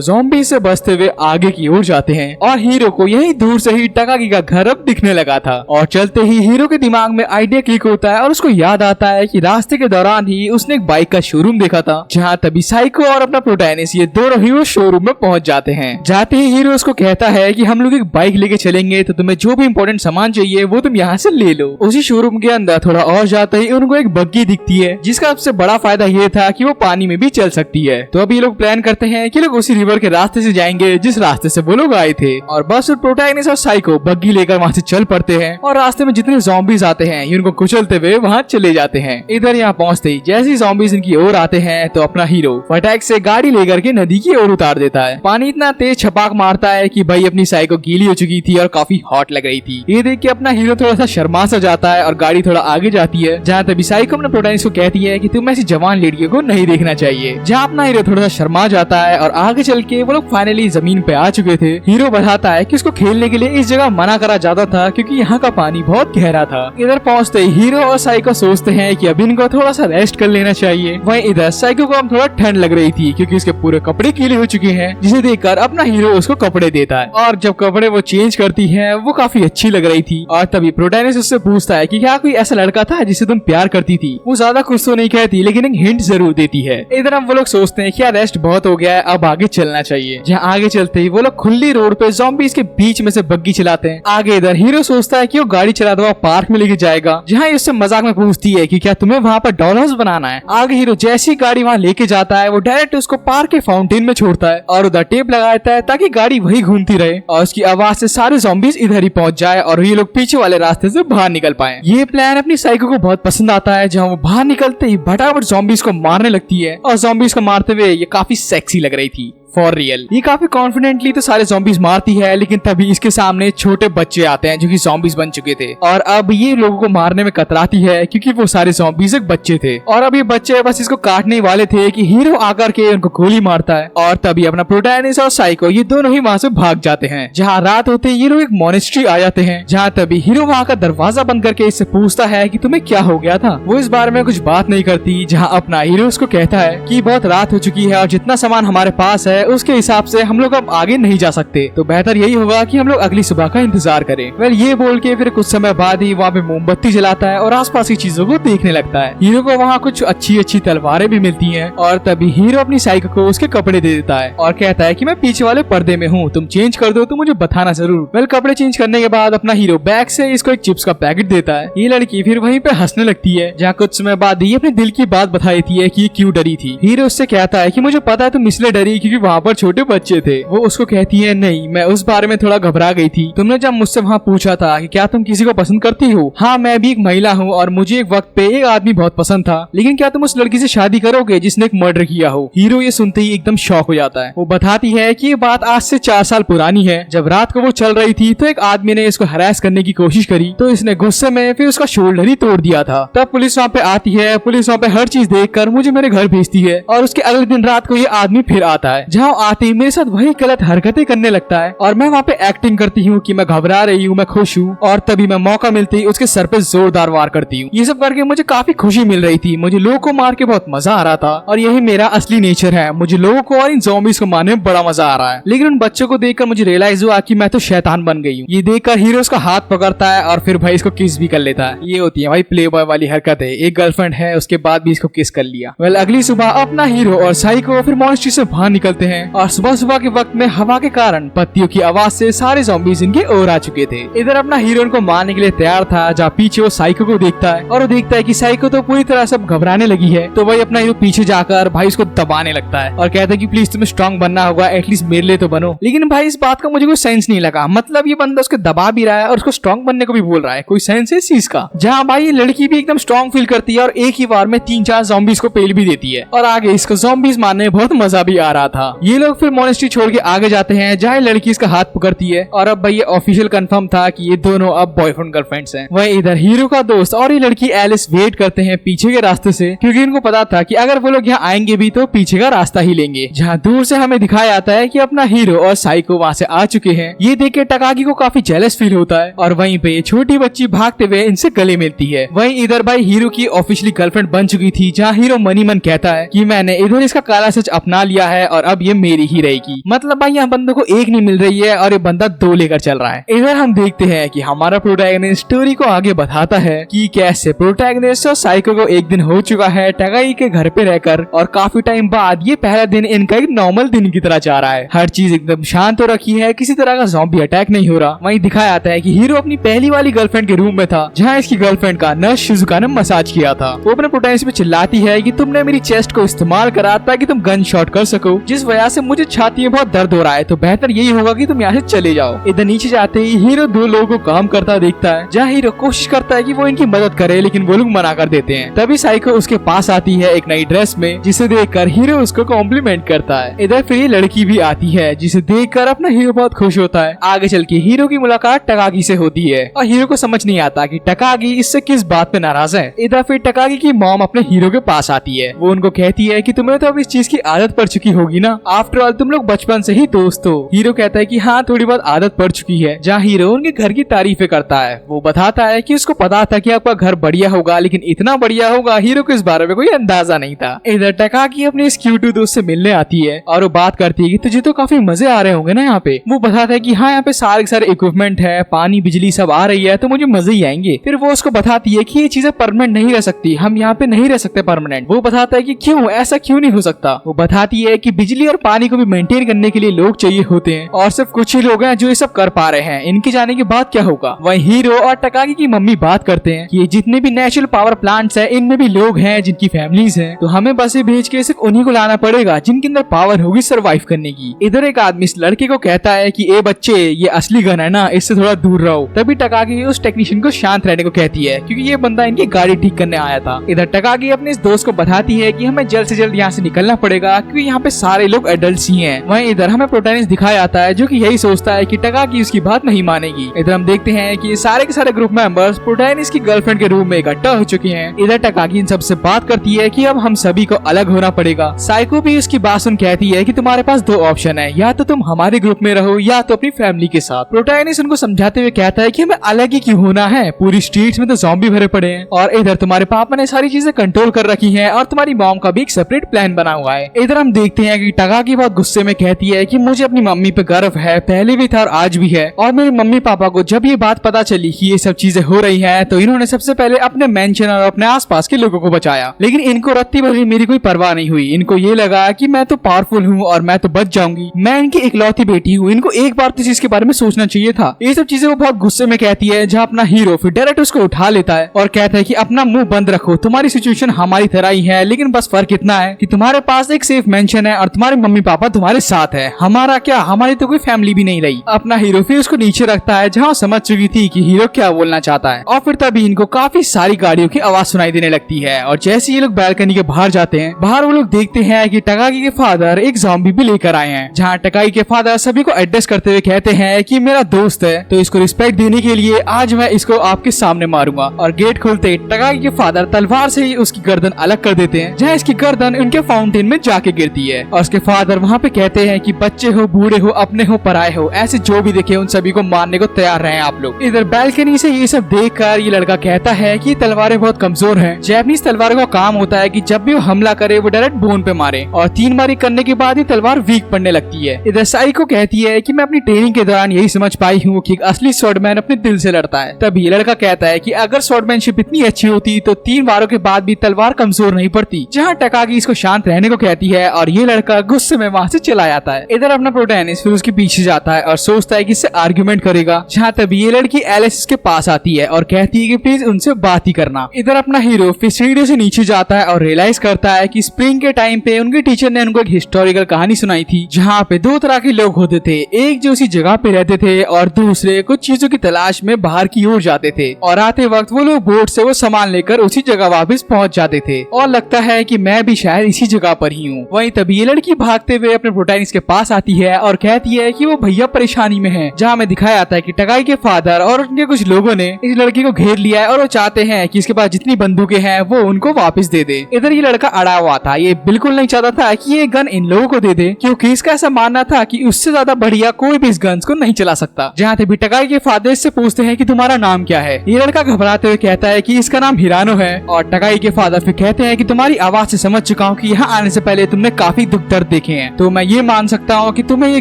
ज़ॉम्बी से बचते हुए आगे की ओर जाते हैं और हीरो को यही दूर से ही टकागी का घर अब दिखने लगा था। और चलते ही हीरो के दिमाग में आइडिया क्लिक होता है और उसको याद आता है कि रास्ते के दौरान ही उसने एक बाइक का शोरूम देखा था, जहाँ तभी साइको और अपना प्रोटैगनिस्ट ये दोनों ही उस शोरूम में पहुंच जाते हैं। जाते ही हीरो उसको कहता है कि हम लोग एक बाइक लेके चलेंगे, तो तुम्हें जो भी इम्पोर्टेंट सामान चाहिए वो तुम यहाँ से ले लो। उसी शोरूम के अंदर थोड़ा और जाते ही उनको एक बग्गी दिखती है, जिसका सबसे बड़ा फायदा ये था कि वो पानी में भी चल सकती है। तो अब ये लोग प्लान करते हैं कि लोग उसी रिवर के रास्ते से जाएंगे जिस रास्ते से वो लोग आए थे। और बस प्रोटैगनिस्ट और साइको बग्गी लेकर वहाँ से चल पड़ते हैं और रास्ते में जितने ज़ॉम्बीज आते हैं ये उनको कुचलते हुए वहाँ चले जाते हैं। इधर यहाँ पहुँचते ही जैसे ज़ॉम्बीज इनकी ओर आते हैं तो अपना हीरो फटाक से गाड़ी लेकर के नदी की ओर उतार देता है। पानी इतना तेज छपाक मारता है कि भाई अपनी साइको गीली हो चुकी थी और काफी हॉट लग रही थी। ये देख के अपना हीरो थोड़ा सा शर्मा सा जाता है और गाड़ी थोड़ा आगे जाती है, जहाँ तभी साइको अपने प्रोटैगनिस्ट को कहती है कि तुम ऐसी जवान लड़कियों को नहीं देखना चाहिए। जहाँ अपना हीरो थोड़ा सा शर्मा जाता है और आगे चल के वो लोग फाइनली जमीन पे आ चुके थे। हीरो बताता है कि उसको खेलने के लिए इस जगह मना करा जाता था क्योंकि यहाँ का पानी बहुत गहरा था। इधर पहुँचते ही हीरो और साइको सोचते हैं कि अब इनको थोड़ा सा रेस्ट कर लेना चाहिए। वहीं इधर साइको को अब थोड़ा ठंड लग रही थी क्योंकि उसके पूरे कपड़े गीले हो चुके हैं, जिसे देखकर अपना हीरो उसको कपड़े देता है और जब कपड़े वो चेंज करती है वो काफी अच्छी लग रही थी। और तभी प्रोटैगनिस्ट उससे पूछता है कि क्या कोई ऐसा लड़का था जिसे तुम प्यार करती थी। वो ज्यादा कुछ तो नहीं कहती लेकिन एक हिंट जरूर देती है। इधर हम वो लोग सोचते हैं कि यार रेस्ट बहुत हो गया है, अब आगे चलना चाहिए। जहाँ आगे चलते ही वो लोग खुली रोड पे ज़ॉम्बीज के बीच में से बग्गी चलाते हैं। आगे इधर हीरो सोचता है कि वो गाड़ी चलाता हुआ पार्क में लेके जाएगा, जहाँ ये उससे मजाक में पूछती है कि क्या तुम्हें वहाँ पर डॉल हाउस बनाना है। आगे हीरो जैसी गाड़ी वहाँ लेके जाता है वो डायरेक्ट उसको पार्क के फाउंटेन में छोड़ता है और उधर टेप लगा देता है ताकि गाड़ी वही घूमती रहे और उसकी आवाज से सारे ज़ॉम्बीज इधर ही पहुंच जाए और ये लोग पीछे वाले रास्ते से बाहर निकल पाए। ये प्लान अपनी साइको को बहुत पसंद आता है, जहाँ वो बाहर निकलते ही फटाफट ज़ॉम्बीज को मारने लगती है और ज़ॉम्बीज को मारते हुए ये काफी सेक्सी लग रही थी फॉर रियल। ये काफी कॉन्फिडेंटली तो सारे ज़ॉम्बीज मारती है, लेकिन तभी इसके सामने छोटे बच्चे आते हैं जो कि ज़ॉम्बीज बन चुके थे और अब ये लोगों को मारने में कतराती है क्योंकि वो सारे ज़ॉम्बीज एक बच्चे थे और अब ये बच्चे बस इसको काटने वाले थे कि हीरो आकर के उनको गोली मारता है और तभी अपना प्रोटैगनिस्ट और साइको ये दोनों ही वहाँ से भाग जाते हैं। जहाँ रात होते ही ये लोग एक मॉनेस्ट्री आ जाते हैं, जहाँ तभी हीरो वहाँ का दरवाजा बंद करके इससे पूछता है कि तुम्हें क्या हो गया था। वो इस बारे में कुछ बात नहीं करती, जहाँ अपना हीरो उसको कहता है कि बहुत रात हो चुकी है और जितना सामान हमारे पास है उसके हिसाब से हम लोग अब आगे नहीं जा सकते, तो बेहतर यही होगा कि हम लोग अगली सुबह का इंतजार करें। वेल ये बोल के फिर कुछ समय बाद ही वहाँ पे मोमबत्ती जलाता है और आसपास की चीजों को देखने लगता है। हीरो को वहाँ कुछ अच्छी अच्छी तलवारें भी मिलती हैं और तभी हीरो अपनी साइको को उसके कपड़े दे देता है और कहता है कि मैं पीछे वाले पर्दे में हूँ, तुम चेंज कर दो तो मुझे बताना जरूर। वेल कपड़े चेंज करने के बाद अपना हीरो बैग से इसको एक चिप्स का पैकेट देता है। ये लड़की फिर वहीं पे हंसने लगती है, जहाँ कुछ समय बाद ये अपने दिल की बात बता देती है कि क्यों डरी थी। हीरो उससे कहता है कि मुझे पता है तुम इसलिए डरी क्योंकि वहाँ पर छोटे बच्चे थे। वो उसको कहती है नहीं, मैं उस बारे में थोड़ा घबरा गई थी। तुमने जब मुझसे वहाँ पूछा था कि क्या तुम किसी को पसंद करती हो, हाँ मैं भी एक महिला हूँ और मुझे एक वक्त पे एक आदमी बहुत पसंद था, लेकिन क्या तुम उस लड़की से शादी करोगे जिसने एक मर्डर किया हो। हीरो ये सुनते ही एकदम शॉक हो जाता है। वो बताती है कि ये बात आज से 4 साल पुरानी है। जब रात को वो चल रही थी तो एक आदमी ने इसको हरास करने की कोशिश करी, तो इसने गुस्से में फिर उसका शोल्डर ही तोड़ दिया था। तब पुलिस वहाँ पे आती है। पुलिस वहाँ पे हर चीज देखकर मुझे मेरे घर भेजती है और उसके अगले दिन रात को ये आदमी फिर आता है, जहाँ आते ही मेरे साथ वही गलत हरकतें करने लगता है और मैं वहाँ पे एक्टिंग करती हूँ कि मैं घबरा रही हूँ, मैं खुश हूँ और तभी मैं मौका मिलते ही उसके सर पे जोरदार वार करती हूँ। ये सब करके मुझे काफी खुशी मिल रही थी, मुझे लोगों को मार के बहुत मजा आ रहा था और यही मेरा असली नेचर है। मुझे लोगों को और इन ज़ॉम्बीज को मारने में बड़ा मजा आ रहा है, लेकिन उन बच्चों को देखकर मुझे रियलाइज हुआ कि मैं तो शैतान बन गई हूँ। ये देखकर हीरो उसका हाथ पकड़ता है और फिर भाई इसको किस भी कर लेता है। ये होती है भाई प्ले बॉय वाली हरकत है, एक गर्लफ्रेंड है उसके बाद भी इसको किस कर लिया। वेल अगली सुबह अपना हीरो और साइको फिर मॉनेस्ट्री से बाहर निकलते हैं और सुबह सुबह के वक्त में हवा के कारण पत्तियों की आवाज से सारे ज़ॉम्बीज इनके ओर आ चुके थे। इधर अपना हीरो इनको मारने के लिए तैयार था, जहाँ पीछे वो साइको को देखता है और वो देखता है कि साइको तो पूरी तरह से घबराने लगी है, तो वही अपना हीरो पीछे जाकर भाई उसको दबाने लगता है और कहता है कि प्लीज तुम्हें स्ट्रांग बनना होगा, एटलीस्ट मेरे लिए तो बनो। लेकिन भाई इस बात का मुझे कोई सेंस नहीं लगा, मतलब ये बंदा उसको दबा भी रहा है और उसको स्ट्रांग बनने को भी बोल रहा है, कोई सेंस है इस चीज का? जहाँ भाई ये लड़की भी एकदम स्ट्रांग फील करती है और एक ही बार में 3-4 ज़ॉम्बीज को पेल भी देती है और आगे इसको ज़ॉम्बीज मारने में बहुत मजा भी आ रहा था। ये लोग फिर मोनेस्ट्री छोड़ के आगे जाते हैं जहाँ लड़की इसका हाथ पकड़ती है और अब भाई ये ऑफिशियल कंफर्म था कि ये दोनों अब बॉयफ्रेंड गर्लफ्रेंड्स हैं। वहीं इधर हीरो का दोस्त और ये लड़की एलिस वेट करते हैं पीछे के रास्ते से, क्योंकि इनको पता था कि अगर वो लोग यहाँ आएंगे भी तो पीछे का रास्ता ही लेंगे। जहाँ दूर से हमें दिखाया जाता है कि अपना हीरो और साइको वहाँ से आ चुके हैं। ये देख के टकागी को काफी जेलस फील होता है और वहीं पे छोटी बच्ची भागते हुए इनसे गले मिलती है। वहीं इधर भाई हीरो की ऑफिशियली गर्लफ्रेंड बन चुकी थी, जहाँ हीरो मनी मन कहता है कि मैंने इधर इसका काला सच अपना लिया है और अब ये मेरी ही रहेगी। मतलब भाई यहाँ बंदों को एक नहीं मिल रही है और ये बंदा दो लेकर चल रहा है। इधर हम देखते हैं कि हमारा प्रोटैगनिस्ट स्टोरी को आगे बताता है कि कैसे प्रोटैगनिस्ट और साइको को एक दिन हो चुका है टकाई के घर पे रहकर और काफी टाइम बाद ये पहला दिन इनका एक नॉर्मल दिन की तरह जा रहा है। हर चीज एकदम शांत हो रखी है, किसी तरह का ज़ॉम्बी अटैक नहीं हो रहा। वहीं दिखाया जाता है कि हीरो अपनी पहली वाली गर्लफ्रेंड के रूम में था, जहाँ इसकी गर्लफ्रेंड का नर्स शिजुका ने मसाज किया था। वो अपने प्रोटैगनिस्ट पे चिल्लाती है कि तुमने मेरी चेस्ट को इस्तेमाल करा ताकि तुम गन शॉट कर सको, जिस वजह से मुझे छाती में बहुत दर्द हो रहा है, तो बेहतर यही होगा कि तुम यहाँ से चले जाओ। इधर नीचे जाते ही हीरो दो लोगों को काम करता देखता है, जहाँ हीरो कोशिश करता है कि वो इनकी मदद करे, लेकिन वो लोग मना कर देते हैं। तभी साइको उसके पास आती है एक नई ड्रेस में, जिसे देखकर हीरो उसको कॉम्प्लीमेंट करता है। इधर फिर ये लड़की भी आती है, जिसे देखकर अपना हीरो बहुत खुश होता है। आगे चल के हीरो की मुलाकात टकागी से होती है और हीरो को समझ नहीं आता कि टकागी इससे किस बात पे नाराज है। इधर फिर टकागी की मॉम अपने हीरो के पास आती है। वो उनको कहती है कि तुम्हें तो अब इस चीज की आदत पड़ चुकी होगी ना, आफ्टर ऑल तुम लोग बचपन से ही दोस्त हो। हीरो कहता है कि हाँ थोड़ी बहुत आदत पड़ चुकी है। जहाँ हीरो उनके घर की तारीफें करता है। वो बताता है कि उसको पता था कि आपका घर बढ़िया होगा, लेकिन इतना बढ़िया होगा हीरो को इस बारे में कोई अंदाजा नहीं था। इधर टकागी अपने इस क्यूट दोस्त से मिलने आती है और वो बात करती है कि तुझे तो काफी मजे आ रहे होंगे ना यहाँ पे। वो बताता है कि हाँ यहाँ पे सारे इक्विपमेंट है, पानी बिजली सब आ रही है, तो मुझे मजे ही आएंगे। फिर वो उसको बताती है कि ये चीजें परमानेंट नहीं रह सकती, हम यहाँ पे नहीं रह सकते परमानेंट। वो बताता है कि क्यों, ऐसा क्यों नहीं हो सकता। वो बताती है कि बिजली और पानी को भी मेंटेन करने के लिए लोग चाहिए होते हैं और सिर्फ कुछ ही लोग हैं जो ये सब कर पा रहे हैं। इनके जाने के बाद क्या होगा। वहीं हीरो और टकागी की मम्मी बात करते हैं कि ये जितने भी नेचुरल पावर प्लांट्स हैं, इनमें भी लोग हैं जिनकी फैमिलीज हैं, तो हमें बसें भेज के सिर्फ उन्हीं को लाना पड़ेगा जिनके अंदर पावर होगी सर्वाइव करने की। इधर एक आदमी इस लड़के को कहता है कि ए बच्चे, ये असली गन है ना, इससे थोड़ा दूर रहो। तभी टकागी उस टेक्नीशियन को शांत रहने को कहती है, क्योंकि ये बंदा इनकी गाड़ी ठीक करने आया था। इधर टकागी अपने इस दोस्त को बताती है कि हमें जल्द से जल्द यहाँ से निकलना पड़ेगा, क्योंकि यहाँ पे सारे लोग एडल्ट्स ही हैं। वहीं इधर हमें प्रोटैगनिस्ट दिखाया जाता है जो कि यही सोचता है कि टकागी उसकी बात नहीं मानेगी। इधर हम देखते हैं कि सारे के सारे ग्रुप मेंबर्स प्रोटैगनिस्ट की गर्लफ्रेंड के रूम में इकट्ठा हो चुके हैं। इधर टकागी इन सबसे बात करती है कि अब हम सभी को अलग होना पड़ेगा। साइको भी उसकी बात सुन कहती है कि तुम्हारे पास दो ऑप्शन है, या तो तुम हमारे ग्रुप में रहो या तो अपनी फैमिली के साथ। प्रोटैगनिस्ट उनको समझाते हुए कहता है कि हमें अलग ही क्यों होना है, पूरी स्ट्रीट्स में तो ज़ॉम्बी भरे पड़े हैं और इधर तुम्हारे पापा ने सारी चीजें कंट्रोल कर रखी हैं और तुम्हारी मॉम का भी एक सेपरेट प्लान बना हुआ है। इधर हम देखते हैं कि टकागी बहुत गुस्से में कहती है कि मुझे अपनी मम्मी पे गर्व है, पहले भी था और आज भी है, और मेरे मम्मी पापा को जब ये बात पता चली कि ये सब चीजें हो रही हैं, तो इन्होंने सबसे पहले अपने मेंशन और अपने आसपास के लोगों को बचाया। लेकिन इनको रत्ती भर भी मेरी कोई परवाह नहीं हुई। इनको ये लगा कि मैं तो पावरफुल हूँ और मैं तो बच जाऊंगी, मैं इनकी इकलौती बेटी हूँ, इनको एक बार तो इसके बारे में सोचना चाहिए था। ये सब चीजें वो बहुत गुस्से में कहती है, जहाँ अपना हीरो फिर डायरेक्ट उसको उठा लेता है और कहता है कि अपना मुंह बंद रखो, तुम्हारी सिचुएशन हमारी तरह ही है, लेकिन बस फर्क इतना है कि तुम्हारे पास एक सेफ मेंशन है और तुम्हारे मम्मी पापा तुम्हारे साथ है। हमारा क्या, हमारी तो कोई फैमिली भी नहीं रही। अपना हीरो फिर उसको नीचे रखता है, जहाँ समझ चुकी थी कि हीरो क्या बोलना चाहता है। और फिर तभी इनको काफी सारी गाड़ियों की आवाज सुनाई देने लगती है और जैसे ये लोग बैल्कनी के बाहर जाते हैं, बाहर वो लोग देखते हैं कि टकागी के फादर एक ज़ॉम्बी भी लेकर आए हैं। जहाँ टकागी के फादर सभी को एड्रेस करते हुए कहते हैं कि मेरा दोस्त है, तो इसको रिस्पेक्ट देने के लिए आज मैं इसको आपके सामने मारूंगा। और गेट खुलते टकागी के फादर तलवार से ही उसकी गर्दन अलग कर देते हैं, जहाँ इसकी गर्दन उनके फाउंटेन में जाके गिरती है। और उसके फादर वहाँ पे कहते हैं कि बच्चे हो, बूढ़े हो, अपने हो, पराए हो, ऐसे जो भी दिखे उन सभी को मारने को तैयार रहे आप लोग। इधर बैल्कनी से ये सब देखकर ये लड़का कहता है कि तलवारें बहुत कमजोर हैं। जैपनीज तलवारों का काम होता है कि जब भी वो हमला करे वो डायरेक्ट बोन पे मारे और 3 बारी करने के बाद ही तलवार वीक पड़ने लगती है। इधर साइको कहती है कि मैं अपनी ट्रेनिंग के दौरान यही समझ पाई हूँ कि असली स्वॉर्डमैन अपने दिल से लड़ता है। तभी लड़का कहता है कि अगर स्वॉर्डमैनशिप इतनी अच्छी होती तो 3 बारों के बाद भी तलवार कमजोर नहीं पड़ती। जहाँ टकागी इसको शांत रहने को कहती है और ये लड़का गुस्से में वहाँ से चला जाता है। इधर अपना प्रोटैगनिस्ट फिर उसके पीछे जाता है और सोचता है कि इससे आर्ग्यूमेंट करेगा। जहाँ तभी ये लड़की एलिस इसके पास आती है और कहती है कि प्लीज उनसे बात ही करना। इधर अपना हीरो फिर सीढ़ी से नीचे जाता है और रियलाइज करता है कि स्प्रिंग के टाइम पे उनके टीचर ने उनको एक हिस्टोरिकल कहानी सुनाई थी, जहाँ पे 2 तरह के लोग होते थे, एक जो उसी जगह पे रहते थे और दूसरे कुछ चीजों की तलाश में बाहर की ओर जाते थे और आते वक्त वो लोग बोट से वो सामान लेकर उसी जगह वापस पहुँच जाते थे। और लगता है कि मैं भी शायद इसी जगह पर ही हूँ। वहीं तभी ये लड़की भागते हुए अपने प्रोटैगनिस्ट के पास आती है और कहती है कि वो भैया परेशानी में है, जहाँ हमें दिखाया जाता है कि टकाई के फादर और उनके कुछ लोगों ने इस लड़की को घेर लिया है और वो चाहते हैं कि इसके पास जितनी बंदूकें हैं वो उनको वापस दे दे। इधर ये लड़का अड़ा हुआ था, ये बिल्कुल नहीं चाहता था कि ये गन इन लोगों को दे दे, क्योंकि इसका ऐसा मानना था कि उससे ज्यादा बढ़िया कोई भी इस गन को नहीं चला सकता। जहाँ थे भी टकाई के फादर इससे पूछते हैं कि तुम्हारा नाम क्या है। ये लड़का घबराते हुए कहता है कि इसका नाम हिरानो है, और टकाई के फादर फिर कहते हैं कि तुम्हारी आवाज से समझ चुका हूँ कि यहाँ आने से पहले तुमने काफी दुख दर्द देखे हैं, तो मैं ये मान सकता हूँ कि तुम्हें ये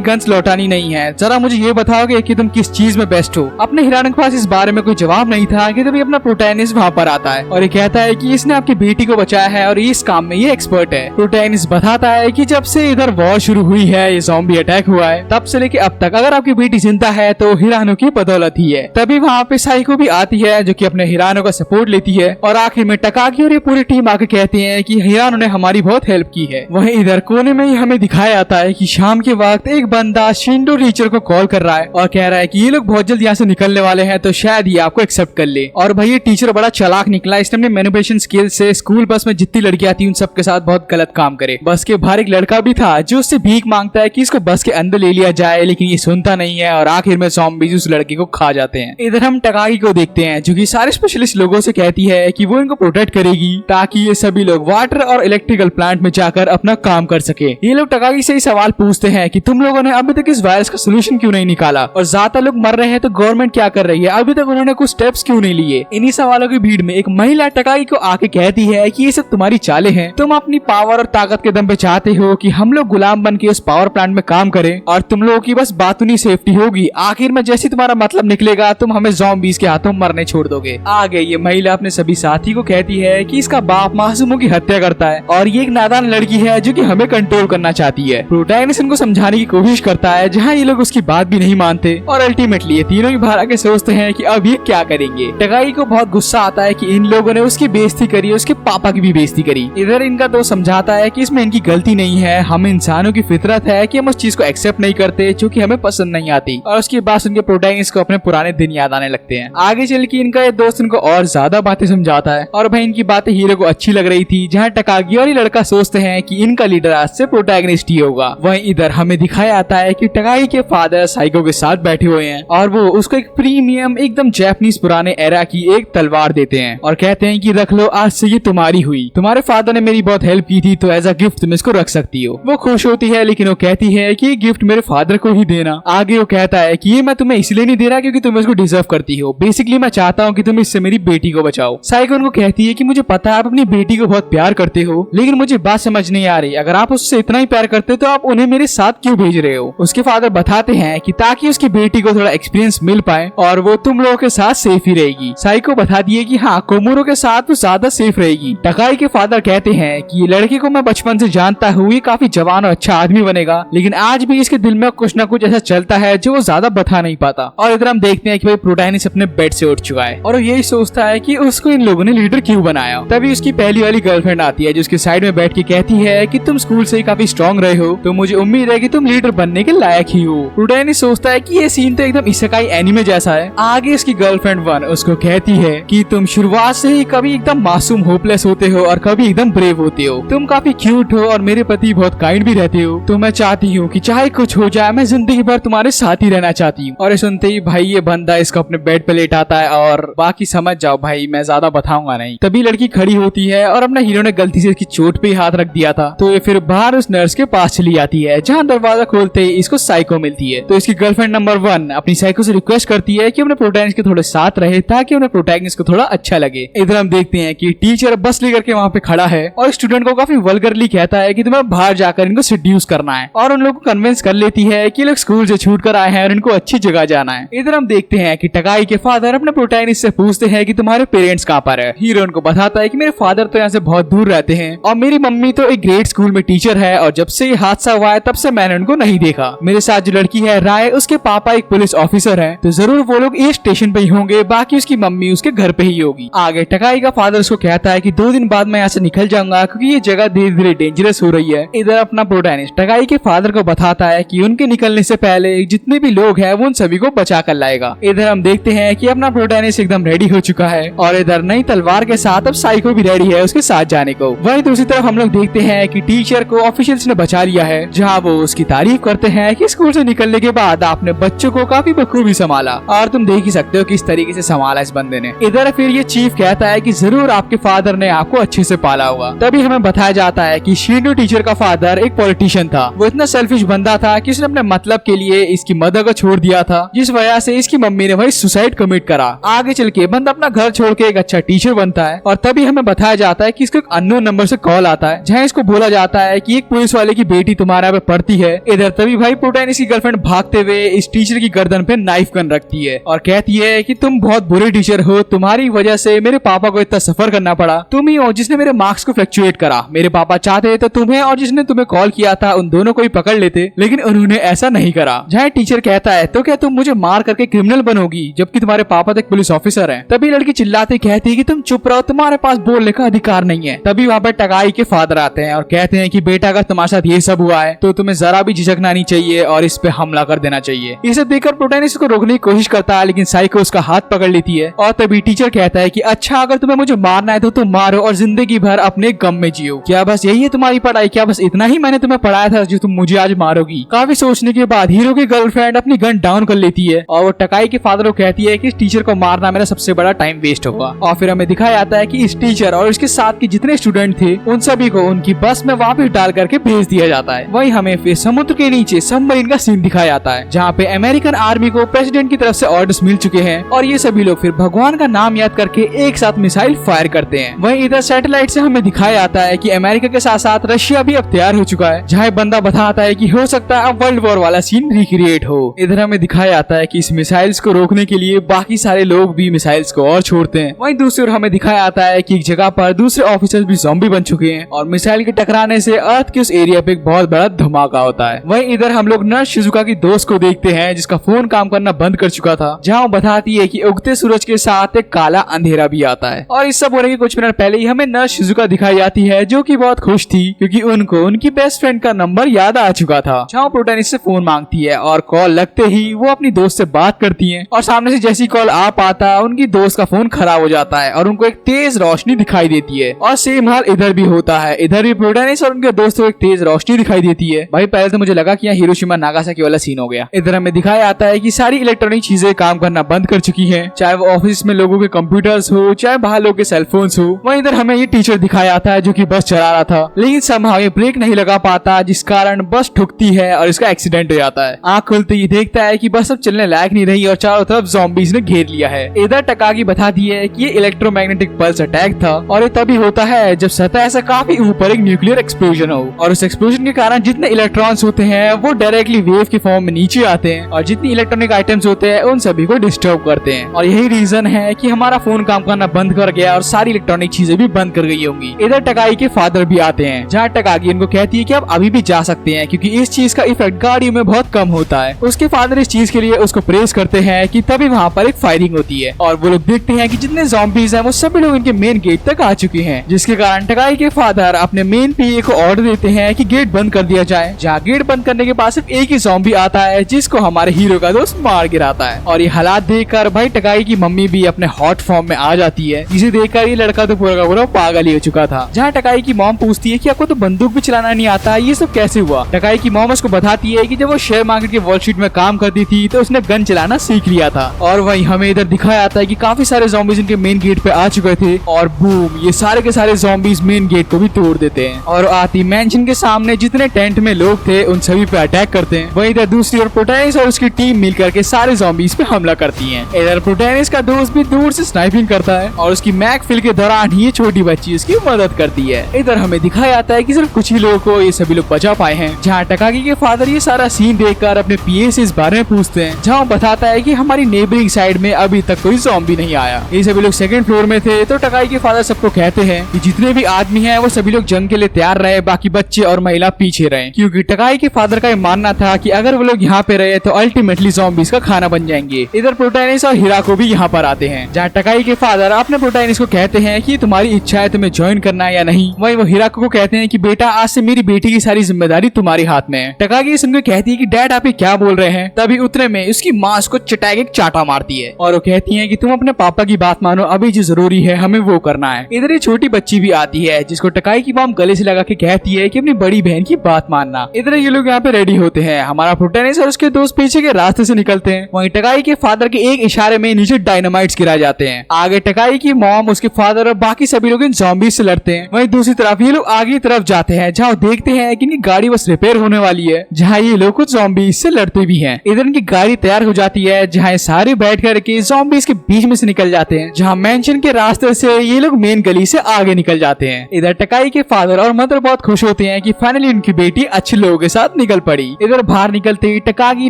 गन्स लौटानी नहीं है। जरा मुझे ये बताओगे कि तुम किस चीज में बेस्ट हो। अपने हिरानो के पास इस बारे में कोई जवाब नहीं था कि तभी अपना प्रोटैगनिस्ट वहाँ पर आता है और ये कहता है कि इसने आपकी बेटी को बचाया है और इस काम में ये एक्सपर्ट है। प्रोटैगनिस्ट बताता है कि जब से इधर वॉर शुरू हुई है, ये ज़ॉम्बी अटैक हुआ है, तब से लेके अब तक अगर आपकी बेटी जिंदा है तो हिरानो की बदौलत ही है। तभी वहाँ पे साइको भी आती है जो कि अपने हिरानो का सपोर्ट लेती है और आखिर में टकाकी और ये पूरी टीम आके कहते हैं कि हिरानो ने हमारी बहुत हेल्प की है। वहीं इधर कोने में ही हमें दिखाया जाता है कि शाम के वक्त एक बंदा शिंडो टीचर को कॉल कर रहा है और कह रहा है कि ये लोग बहुत जल्द यहाँ से निकलने वाले हैं, तो शायद ये आपको एक्सेप्ट कर ले। और भाई ये टीचर बड़ा चालाक निकला, इसने अपने मैनिपुलेशन स्किल से स्कूल बस में जितनी लड़कियां थी उन सबके साथ बहुत गलत काम करे। बस के बाहर एक लड़का भी था जो उससे भीख मांगता है कि इसको बस के अंदर ले लिया जाए, लेकिन ये सुनता नहीं है और आखिर में ज़ॉम्बीज़ उस लड़के को खा जाते हैं। इधर हम टकाकी को देखते हैं जो कि सारे स्पेशलिस्ट लोगों से कहती है कि वो इनको प्रोटेक्ट करेगी ताकि ये सभी लोग वाटर और इलेक्ट्रिकल प्लांट में जाकर अपना काम कर सके। ये लोग टकाकी से ही सवाल पूछते हैं कि तुम लोगों ने अभी तक इस वायरस का सोल्यूशन क्यों नहीं निकाला, और ज्यादातर लोग मर रहे हैं तो गवर्नमेंट क्या कर रही है, अभी तक उन्होंने कुछ स्टेप्स क्यों नहीं लिए। इन्हीं सवालों की भीड़ में एक महिला टकाकी को आके कहती है कि ये सब तुम्हारी चालें हैं, तुम अपनी पावर और ताकत के दम पे चाहते हो कि हम लोग गुलाम बन के उस पावर प्लांट में काम करें और तुम लोगों की बस बातूनी सेफ्टी होगी। आखिर में जैसे तुम्हारा मतलब निकलेगा तुम हमें ज़ॉम्बीज़ के हाथों मरने छोड़ दोगे। आगे ये महिला अपने सभी साथी को कहती है कि इसका बाप मासूमों की हत्या करता है और ये एक नादान लड़की है जो कि हमें कंट्रोल करना चाहती है। प्रोटैगनिस्ट इनको समझाने की कोशिश करता है जहाँ ये लोग उसकी बात भी नहीं मानते और अल्टीमेटली ये तीनों ही बाहर आके सोचते हैं कि अब ये क्या करेंगे। टकाई को बहुत गुस्सा आता है कि इन लोगों ने उसकी बेइज्जती करी, उसके पापा की भी बेइज्जती करी। इधर इनका दोस्त समझाता है कि इसमें इनकी गलती नहीं है, हम इंसानों की फितरत है कि हम उस चीज को एक्सेप्ट नहीं करते जो कि हमें पसंद नहीं आती। और उसके बाद उनके प्रोटैगनिस्ट को अपने पुराने दिन याद आने लगते हैं। आगे चल के इनका ये दोस्त इनको और ज्यादा बातें समझाता है और भाई इनकी बातें हीरो को अच्छी लग रही थी, जहाँ टकाकी और ये लड़का सोचते हैं कि इनका लीडर आज से प्रोटैगनिस्ट ही होगा। वहीं इधर हमें दिखाया जाता है कि टकाई के फादर साइको के साथ बैठे हुए हैं और वो उसको एक प्रीमियम एकदम जापानीज पुराने एरा की एक तलवार देते हैं और कहते हैं कि रख लो, आज से ये तुम्हारी हुई, तुम्हारे फादर ने मेरी बहुत हेल्प की थी तो एज अ गिफ्ट तुम इसको रख सकती हो। वो खुश होती है लेकिन वो कहती है कि ये गिफ्ट मेरे फादर को ही देना। आगे वो कहता है कि ये मैं तुम्हें इसलिए नहीं दे रहा क्योंकि तुम इसको डिजर्व करती हो, बेसिकली मैं चाहता हूँ कि तुम इससे मेरी बेटी को बचाओ। साइको उनको कहती है कि मुझे पता है आप अपनी बेटी को बहुत प्यार करते हो, लेकिन मुझे बात समझ नहीं आ रही, अगर आप उससे इतना ही प्यार करते तो आप उन्हें मेरे साथ क्यों भेज रहे हो। उसके फादर बताते हैं कि ताकि उसकी बेटी को थोड़ा एक्सपीरियंस मिल पाए और वो तुम लोगों के साथ सेफ ही रहेगी। साइको बता दिए कि हाँ, कोमोरो के साथ वो ज्यादा सेफ रहेगी। टकाई के फादर कहते हैं कि ये लड़के को मैं बचपन से जानता हूँ, ये काफी जवान और अच्छा आदमी बनेगा, लेकिन आज भी इसके दिल में कुछ न कुछ ऐसा चलता है जो वो ज्यादा बता नहीं पाता। और इधर हम देखते हैं कि भाई प्रोटैगनिस्ट अपने बेड से उठ चुका है और यही सोचता है कि उसको इन लोगों ने लीडर क्यों बनाया। तभी उसकी पहली वाली गर्लफ्रेंड आती है जो उसके साइड में बैठ के कहती है कि तुम स्कूल से ही काफी स्ट्रॉन्ग रहे हो, तो मुझे उम्मीद है कि तुम लीडर बनने के लायक ही हो। प्रोटैगनिस्ट सोचता है कि ये सीन तो एकदम इसेकाई एनिमे जैसा है। आगे इसकी गर्लफ्रेंड वन उसको कहती है कि तुम शुरुआत से ही कभी एकदम मासूम होपलेस होते हो और कभी एकदम ब्रेव होते हो, तुम काफी क्यूट हो और मेरे प्रति बहुत काइंड भी रहते हो, तो मैं चाहती हूँ कि चाहे कुछ हो जाए मैं जिंदगी भर तुम्हारे साथ ही रहना चाहती हूँ। और सुनते ही भाई ये बंदा इसको अपने बेड पे लेटाता है और बाकी समझ जाओ भाई, मैं ज्यादा बताऊंगा नहीं। तभी लड़की खड़ी होती है और अपने हीरो ने गलती से इसकी चोट पे हाथ रख दिया था, तो ये फिर बाहर उस नर्स के पास चली जाती है, जहाँ दरवाजा खोलते ही इसको साइको मिलती है। तो इसकी गर्लफ्रेंड नंबर 1 अपनी साइको से रिक्वेस्ट करती है कि अपने प्रोटैगनिस्ट के थोड़े साथ रहे ताकि उन्हें प्रोटैगनिस्ट को थोड़ा अच्छा लगे। इधर हम देखते हैं कि टीचर बस लेकर के वहाँ पे खड़ा है और स्टूडेंट को काफी वल्गरली कहता है कि तुम्हें बाहर जाकर इनको सेड्यूस करना है, और उन लोगों को कन्विंस कर लेती है कि लोग स्कूल से छूट कर आए हैं और इनको अच्छी जगह जाना है। इधर हम देखते हैं कि टकाई के फादर अपने प्रोटैगनिस्ट से पूछते हैं कि तुम्हारे पेरेंट्स कहाँ पर है। हीरो उनको बताता है कि मेरे फादर तो यहाँ से बहुत दूर रहते हैं और मेरी मम्मी तो एक ग्रेड स्कूल में टीचर है और जब से ये हादसा हुआ है तब से मैंने उनको नहीं देखा। मेरे साथ जो लड़की है राय, उसके पापा एक पुलिस ऑफिसर है, तो जरूर वो लोग ये स्टेशन पे ही होंगे, बाकी उसकी मम्मी उसके घर पे ही होगी। आगे टकाई का फादर उसको कहता है कि 2 दिन बाद मैं यहाँ से निकल जाऊंगा क्योंकि ये जगह धीरे धीरे डेंजरस हो रही है। इधर अपना प्रोटैगनिस्ट टकाई के फादर को बताता है कि उनके निकलने से पहले जितने भी लोग हैं वो उन सभी को बचा कर लाएगा। इधर हम देखते हैं कि अपना प्रोटैगनिस्ट एकदम रेडी हो चुका है और इधर नई तलवार के साथ अब साइको भी रेडी है उसके साथ जाने को। वहीं दूसरी तरफ हम लोग देखते हैं कि टीचर को ऑफिशियल ऑफिशियल्स ने बचा लिया है, जहाँ वो उसकी तारीफ करते हैं कि स्कूल से निकलने के बाद आपने बच्चों को काफी बखूबी संभाला, और तुम देख ही सकते हो किस तरीके से संभाला इस बंदे ने। इधर फिर ये चीफ कहता है कि जरूर आपके फादर ने आपको अच्छे से पाला होगा। तभी हमें बताया जाता है कि शिनो टीचर का फादर एक पॉलिटिशियन था। वो इतना सेल्फिश बंदा था कि उसने अपने मतलब के लिए इसकी मदर को छोड़ दिया था, जिस वजह से इसकी मम्मी ने वही सुसाइड कमिट करा। आगे चल के बंदा अपना घर छोड़ के एक अच्छा टीचर बनता है, और तभी हमें बताया जाता है कि इसको एक अननोन नंबर से कॉल आता है, जहाँ इसको बोला जाता है कि एक पुलिस वाले की बेटी तुम्हारे यहाँ पे पढ़ती है। इधर तभी भाई प्रोटैगनिस्ट की गर्लफ्रेंड भागते हुए इस टीचर की गर्दन पे नाइफ गन रखती है और कहती है कि तुम बहुत बुरे टीचर हो, तुम्हारी वजह से मेरे पापा को इतना सफर करना पड़ा। तुम ही हो जिसने मेरे मार्क्स को फ्लक्चुएट करा। मेरे पापा चाहते तो तुम्हें और जिसने तुम्हें कॉल किया था उन दोनों को ही पकड़ लेते, लेकिन उन्होंने ऐसा नहीं करा। जहाँ टीचर कहता है तो क्या तुम मुझे मार करके क्रिमिनल बनोगी, जबकि तुम्हारे पापा तो एक पुलिस ऑफिसर हैं। तभी लड़की चिल्लाती कहती है कि तुम चुप रहो, तुम्हारे पास बोलने का अधिकार नहीं है। तभी वहाँ पर टकाई के फादर आते हैं और कहते हैं कि बेटा अगर तुम्हारे साथ ये सब हुआ है तो तुम्हें जरा भी झिझकना नहीं चाहिए और इस पे हमला कर देना चाहिए। इसे देखकर प्रोटैगनिस्ट को रोकने की कोशिश करता है, लेकिन साइको उसका हाथ पकड़ लेती है। और तभी टीचर कहता है कि अच्छा अगर तुम्हें मुझे मारना है तो तुम मारो और जिंदगी भर अपने गम में जियो। क्या बस यही है तुम्हारी पढ़ाई? क्या बस इतना ही मैंने तुम्हें पढ़ाया था जो तुम मुझे आज मारोगी? काफी सोचने के बाद हीरो की गर्लफ्रेंड अपनी गन डाउन कर लेती है और वो टकाई के फादर को कहती है कि इस टीचर को मारना मेरा सबसे बड़ा टाइम वेस्ट होगा। और फिर हमें दिखाया जाता है कि इस टीचर और इसके साथ के जितने स्टूडेंट थे उन सभी को उनकी बस में वापस डाल करके भेज दिया जाता है। वही हमें फिर समुद्र के नीचे सबमरीन का सीन दिखाया जाता है, जहाँ पे अमेरिकन आर्मी को प्रेसिडेंट की तरफ से ऑर्डर्स मिल चुके हैं और ये सभी लोग फिर भगवान का नाम याद करके एक साथ मिसाइल फायर करते हैं। वहीं इधर सैटेलाइट से हमें दिखाया जाता है कि अमेरिका के साथ साथ रशिया भी अब तैयार हो चुका है, जहाँ बंदा बताता है कि हो सकता है अब वर्ल्ड वॉर वाला सीन रिक्रिएट हो। इधर हमें दिखाया जाता है कि इस मिसाइल्स को रोकने के लिए बाकी सारे लोग भी मिसाइल्स को और छोड़ते हैं। वहीं दूसरी ओर हमें दिखाया जाता है कि एक जगह पर दूसरे ऑफिसर्स भी ज़ॉम्बी बन चुके हैं और मिसाइल के टकराने से अर्थ के उस एरिया पे एक बहुत बड़ा धमाका होता है। वहीं इधर हम लोग नर्स शिजुका की दोस्त को देखते हैं जिसका फोन काम करना बंद कर चुका था, जहाँ वो बताती है कि उगते सूरज के साथ एक काला अंधेरा भी आता है। और इस सब होने के कुछ मिनट पहले ही हमें नर्स शिजुका दिखाई जाती है जो कि बहुत खुश थी क्योंकि उनको उनकी बेस्ट फ्रेंड का नंबर याद आ चुका था। जहाँ प्रोटैगनिस्ट से फोन मांगती है और कॉल लगते ही वो अपनी दोस्त से बात करती है और सामने से जैसी कॉल आ पाता उनकी दोस्त का फोन खराब हो जाता है और उनको एक तेज रोशनी दिखाई देती है। और सेम हाल इधर भी होता है। इधर भी प्रोटैगनिस्ट और उनके दोस्तों को एक तेज रोशनी दिखाई देती है। भाई पहले तो मुझे लगा कि यहाँ हिरोशिमा नागासाकी वाला सीन हो गया। इधर हमें दिखाया जाता है कि सारी इलेक्ट्रॉनिक चीजें काम करना बंद कर चुकी हैं, चाहे वो ऑफिस में लोगों के कंप्यूटर्स हो चाहे बाहर लोगों के सेलफोन्स हो। वहीं इधर हमें ये टीचर दिखाया जाता है जो कि बस चला रहा था, लेकिन समहाउ ये ब्रेक नहीं लगा पाता जिस कारण बस ठुकती है और इसका एक्सीडेंट हो जाता है। आंख खुलते ही देखता है कि बस अब चलने लायक नहीं रही और चारों तरफ ज़ॉम्बीज़ ने घेर लिया है। इधर टकागी बताती है कि ये इलेक्ट्रोमैग्नेटिक पल्स अटैक था और ये तभी होता है जब सतह से काफी ऊपर एक न्यूक्लियर एक्सप्लोजन हो और उस एक्सप्लोजन के कारण जितने इलेक्ट्रॉन्स होते हैं वो डायरेक्टली वेव के फॉर्म में नीचे आते हैं और जितनी इलेक्ट्रॉनिक आइटम्स होते हैं उन सभी को डिस्टर्ब करते हैं। और यही रीजन है कि हमारा फोन काम करना बंद कर गया और सारी इलेक्ट्रॉनिक चीजें भी बंद कर गई होंगी। इधर टकाई के फादर भी आते हैं, जहाँ टकागी इनको कहती है कि आप अभी भी जा सकते हैं क्योंकि इस चीज का इफेक्ट गाड़ियों में बहुत कम होता है। उसके फादर इस चीज के लिए उसको प्रेस करते हैं कि तभी वहाँ पर एक फायरिंग होती है और वो लोग देखते हैं कि जितने ज़ॉम्बीज़ हैं वो सभी लोग इनके मेन गेट तक आ चुके हैं, जिसके कारण टकाई के फादर अपने मेन पीए को ऑर्डर देते हैं कि गेट बंद कर दिया जाए। जहाँ गेट बंद करने के बाद सिर्फ एक ही ज़ॉम्बी आता है जिसको हमारे हीरो का दोस्त मार गिराता है। और ये हालात देखकर भाई टकाई की मम्मी भी अपने हॉट फॉर्म में आ जाती है, जिसे देखकर ये लड़का तो पूरा का पूरा पागल ही हो चुका था। जहाँ टकाई की मॉम पूछती है कि आपको तो बंदूक भी चलाना नहीं आता, ये सब कैसे हुआ? टकाई की मॉम उसको बताती है कि जब वो शेयर मार्केट के वॉल स्ट्रीट में काम करती थी तो उसने गन चलाना सीख लिया था। और वहीं हमें इधर दिखाया जाता है कि काफी सारे ज़ॉम्बीज़ इनके मेन गेट पे आ चुके थे और बूम, ये सारे के सारे ज़ॉम्बीज़ मेन गेट को भी तोड़ देते हैं और आती मैंशन के सामने जितने टेंट में लोग थे उन सभी पे अटैक करते हैं। वहीं इधर दूसरी ओर प्रोटैगनिस्ट और उसकी टीम मिलकर के सारे ज़ॉम्बीज़ पे हमला करती है। इधर प्रोटैगनिस्ट का दोस्त भी दूर से स्नाइपिंग करता है और उसकी मैक फिल के दौरान ये छोटी बच्ची उसकी मदद करती है। इधर हमें दिखाया जाता है कि सिर्फ कुछ ही लोगों को ये सभी लोग बचा पाए हैं। जहाँ टकागी के फादर ये सारा सीन देखकर अपने पीए से इस बारे में पूछते हैं, जहाँ बताता है कि हमारी नेबरिंग साइड में अभी तक कोई ज़ॉम्बी नहीं आया। ये सभी लोग सेकंड फ्लोर में थे। तो टकाई के फादर सबको कहते हैं कि जितने भी आदमी हैं वो सभी लोग जंग के लिए तैयार रहे, बाकी बच्चे और महिला पीछे रहे, क्योंकि टकाई के फादर का ये मानना था कि अगर वो लोग यहाँ पे रहे तो अल्टीमेटली ज़ॉम्बीज़ का खाना बन जाएंगे। इधर प्रोटैगनिस्ट और हिराको भी यहाँ पर आते हैं, जहाँ टकाई के फादर अपने प्रोटैगनिस्ट को कहते हैं कि तुम्हारी इच्छा है तुम्हें ज्वाइन करना है या नहीं। वहीं वो हिराको को कहते हैं कि बेटा आज से मेरी बेटी की सारी जिम्मेदारी तुम्हारे हाथ में है। टकागी सुनकर कहती है कि डैड आप ये क्या बोल रहे हैं। तभी उतने में उसकी माँ उसको चटाक एक चाटा मारती है और वो कहती है कि तुम अपने पापा की बात मानो, अभी जो जरूरी है हमें वो करना है। इधर ये छोटी बच्ची भी आती है जिसको टकाई की मॉम गले से लगा के कहती है कि अपनी बड़ी बहन की बात मानना। इधर ये लोग यहाँ पे रेडी होते हैं। हमारा प्रोटैगनिस्ट और उसके दोस्त पीछे के रास्ते से निकलते हैं। वहीं टकाई के फादर के एक इशारे में नीचे डायनामाइट्स गिराए जाते हैं। आगे टकाई की मॉम, उसके फादर और बाकी सभी लोग इन ज़ॉम्बीज़ से लड़ते हैं। वहीं दूसरी तरफ ये लोग आगे की तरफ जाते हैं, जहाँ देखते हैं कि इनकी गाड़ी बस रिपेयर होने वाली है, जहाँ ये लोग कुछ ज़ॉम्बीज़ से लड़ते भी हैं। इधर इनकी गाड़ी तैयार हो जाती है, जहाँ सारे बैठ करके ज़ॉम्बीज़ के बीच में से निकल जाते हैं, जहाँ मेंशन के रास्ते से ये लोग मेन गली से आगे निकल जाते हैं। इधर टकाई के फादर और मदर बहुत खुश होते हैं कि फाइनली उनकी बेटी अच्छे लोगों के साथ निकल पड़ी। इधर बाहर निकलते ही टकागी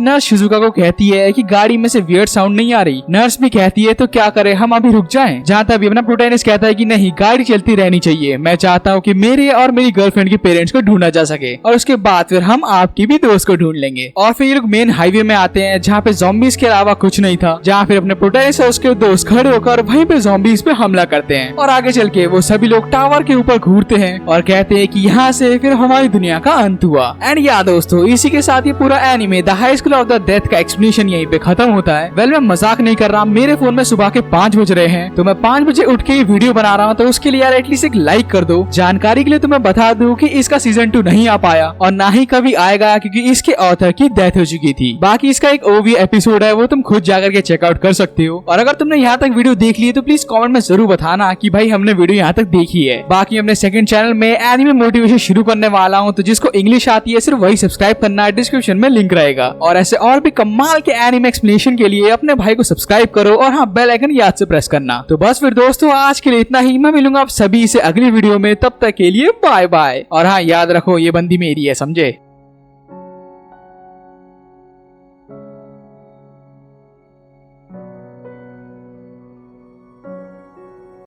नर्स शिजुका को कहती है कि गाड़ी में से वियर्ड साउंड नहीं आ रही। नर्स भी कहती है तो क्या करे, हम अभी रुक जाएं। जहाँ तभी अपना प्रोटैगनिस्ट कहता है कि नहीं, गाड़ी चलती रहनी चाहिए। मैं चाहता हूँ कि मेरे और मेरी गर्लफ्रेंड के पेरेंट्स को ढूंढा जा सके और उसके बाद फिर हम आपकी भी दोस्त को ढूंढ लेंगे। और फिर ये लोग मेन हाईवे में आते हैं, जहाँ पे ज़ॉम्बीज़ के अलावा कुछ नहीं था, जहाँ फिर अपने प्रोटैगनिस्ट और उसके दोस्त खड़े होकर वहीं पे ज़ॉम्बीज़ पे हमला करते हैं। और आगे चल के वो सभी लोग टावर के ऊपर घूरते हैं और कहते हैं कि यहाँ से फिर हमारी दुनिया का अंत हुआ। एंड या दोस्तों, इसी के साथ ये पूरा anime the high school of the death का एक्सप्लेनेशन यहीं पे खत्म होता है। वेल, मैं मजाक नहीं कर रहा, मेरे फोन में सुबह के 5 बज रहे हैं, तो मैं 5 बजे उठ के ये वीडियो बना रहा हूँ, तो उसके लिए यार एटलीस्ट एक लाइक कर दो। जानकारी के लिए तो मैं बता दूं कि इसका सीजन 2 नहीं आ पाया और ना ही कभी आएगा, क्योंकि इसके ऑथर की डेथ हो चुकी थी। बाकी इसका एक ओवी एपिसोड है, वो तुम खुद जाकर के चेकआउट कर सकते हो। और अगर तुमने यहाँ तक वीडियो देख ली है तो प्लीज कमेंट में जरूर बताना कि भाई हमने वीडियो यहाँ तक देखी है। बाकी अपने सेकंड चैनल में एनीमे मोटिवेशन शुरू करने वाला हूँ, तो जिसको इंग्लिश आती है सिर्फ वही सब्सक्राइब करना है, डिस्क्रिप्शन में लिंक रहेगा। और ऐसे और भी कमाल के एनीमे एक्सप्लेनेशन के लिए अपने भाई को सब्सक्राइब करो और हाँ, बेल आइकन याद से प्रेस करना। तो बस फिर दोस्तों, आज के लिए इतना ही। मैं मिलूंगा आप सभी से अगली वीडियो में, तब तक के लिए बाय बाय। और हाँ, याद रखो ये बंदी मेरी है, समझे।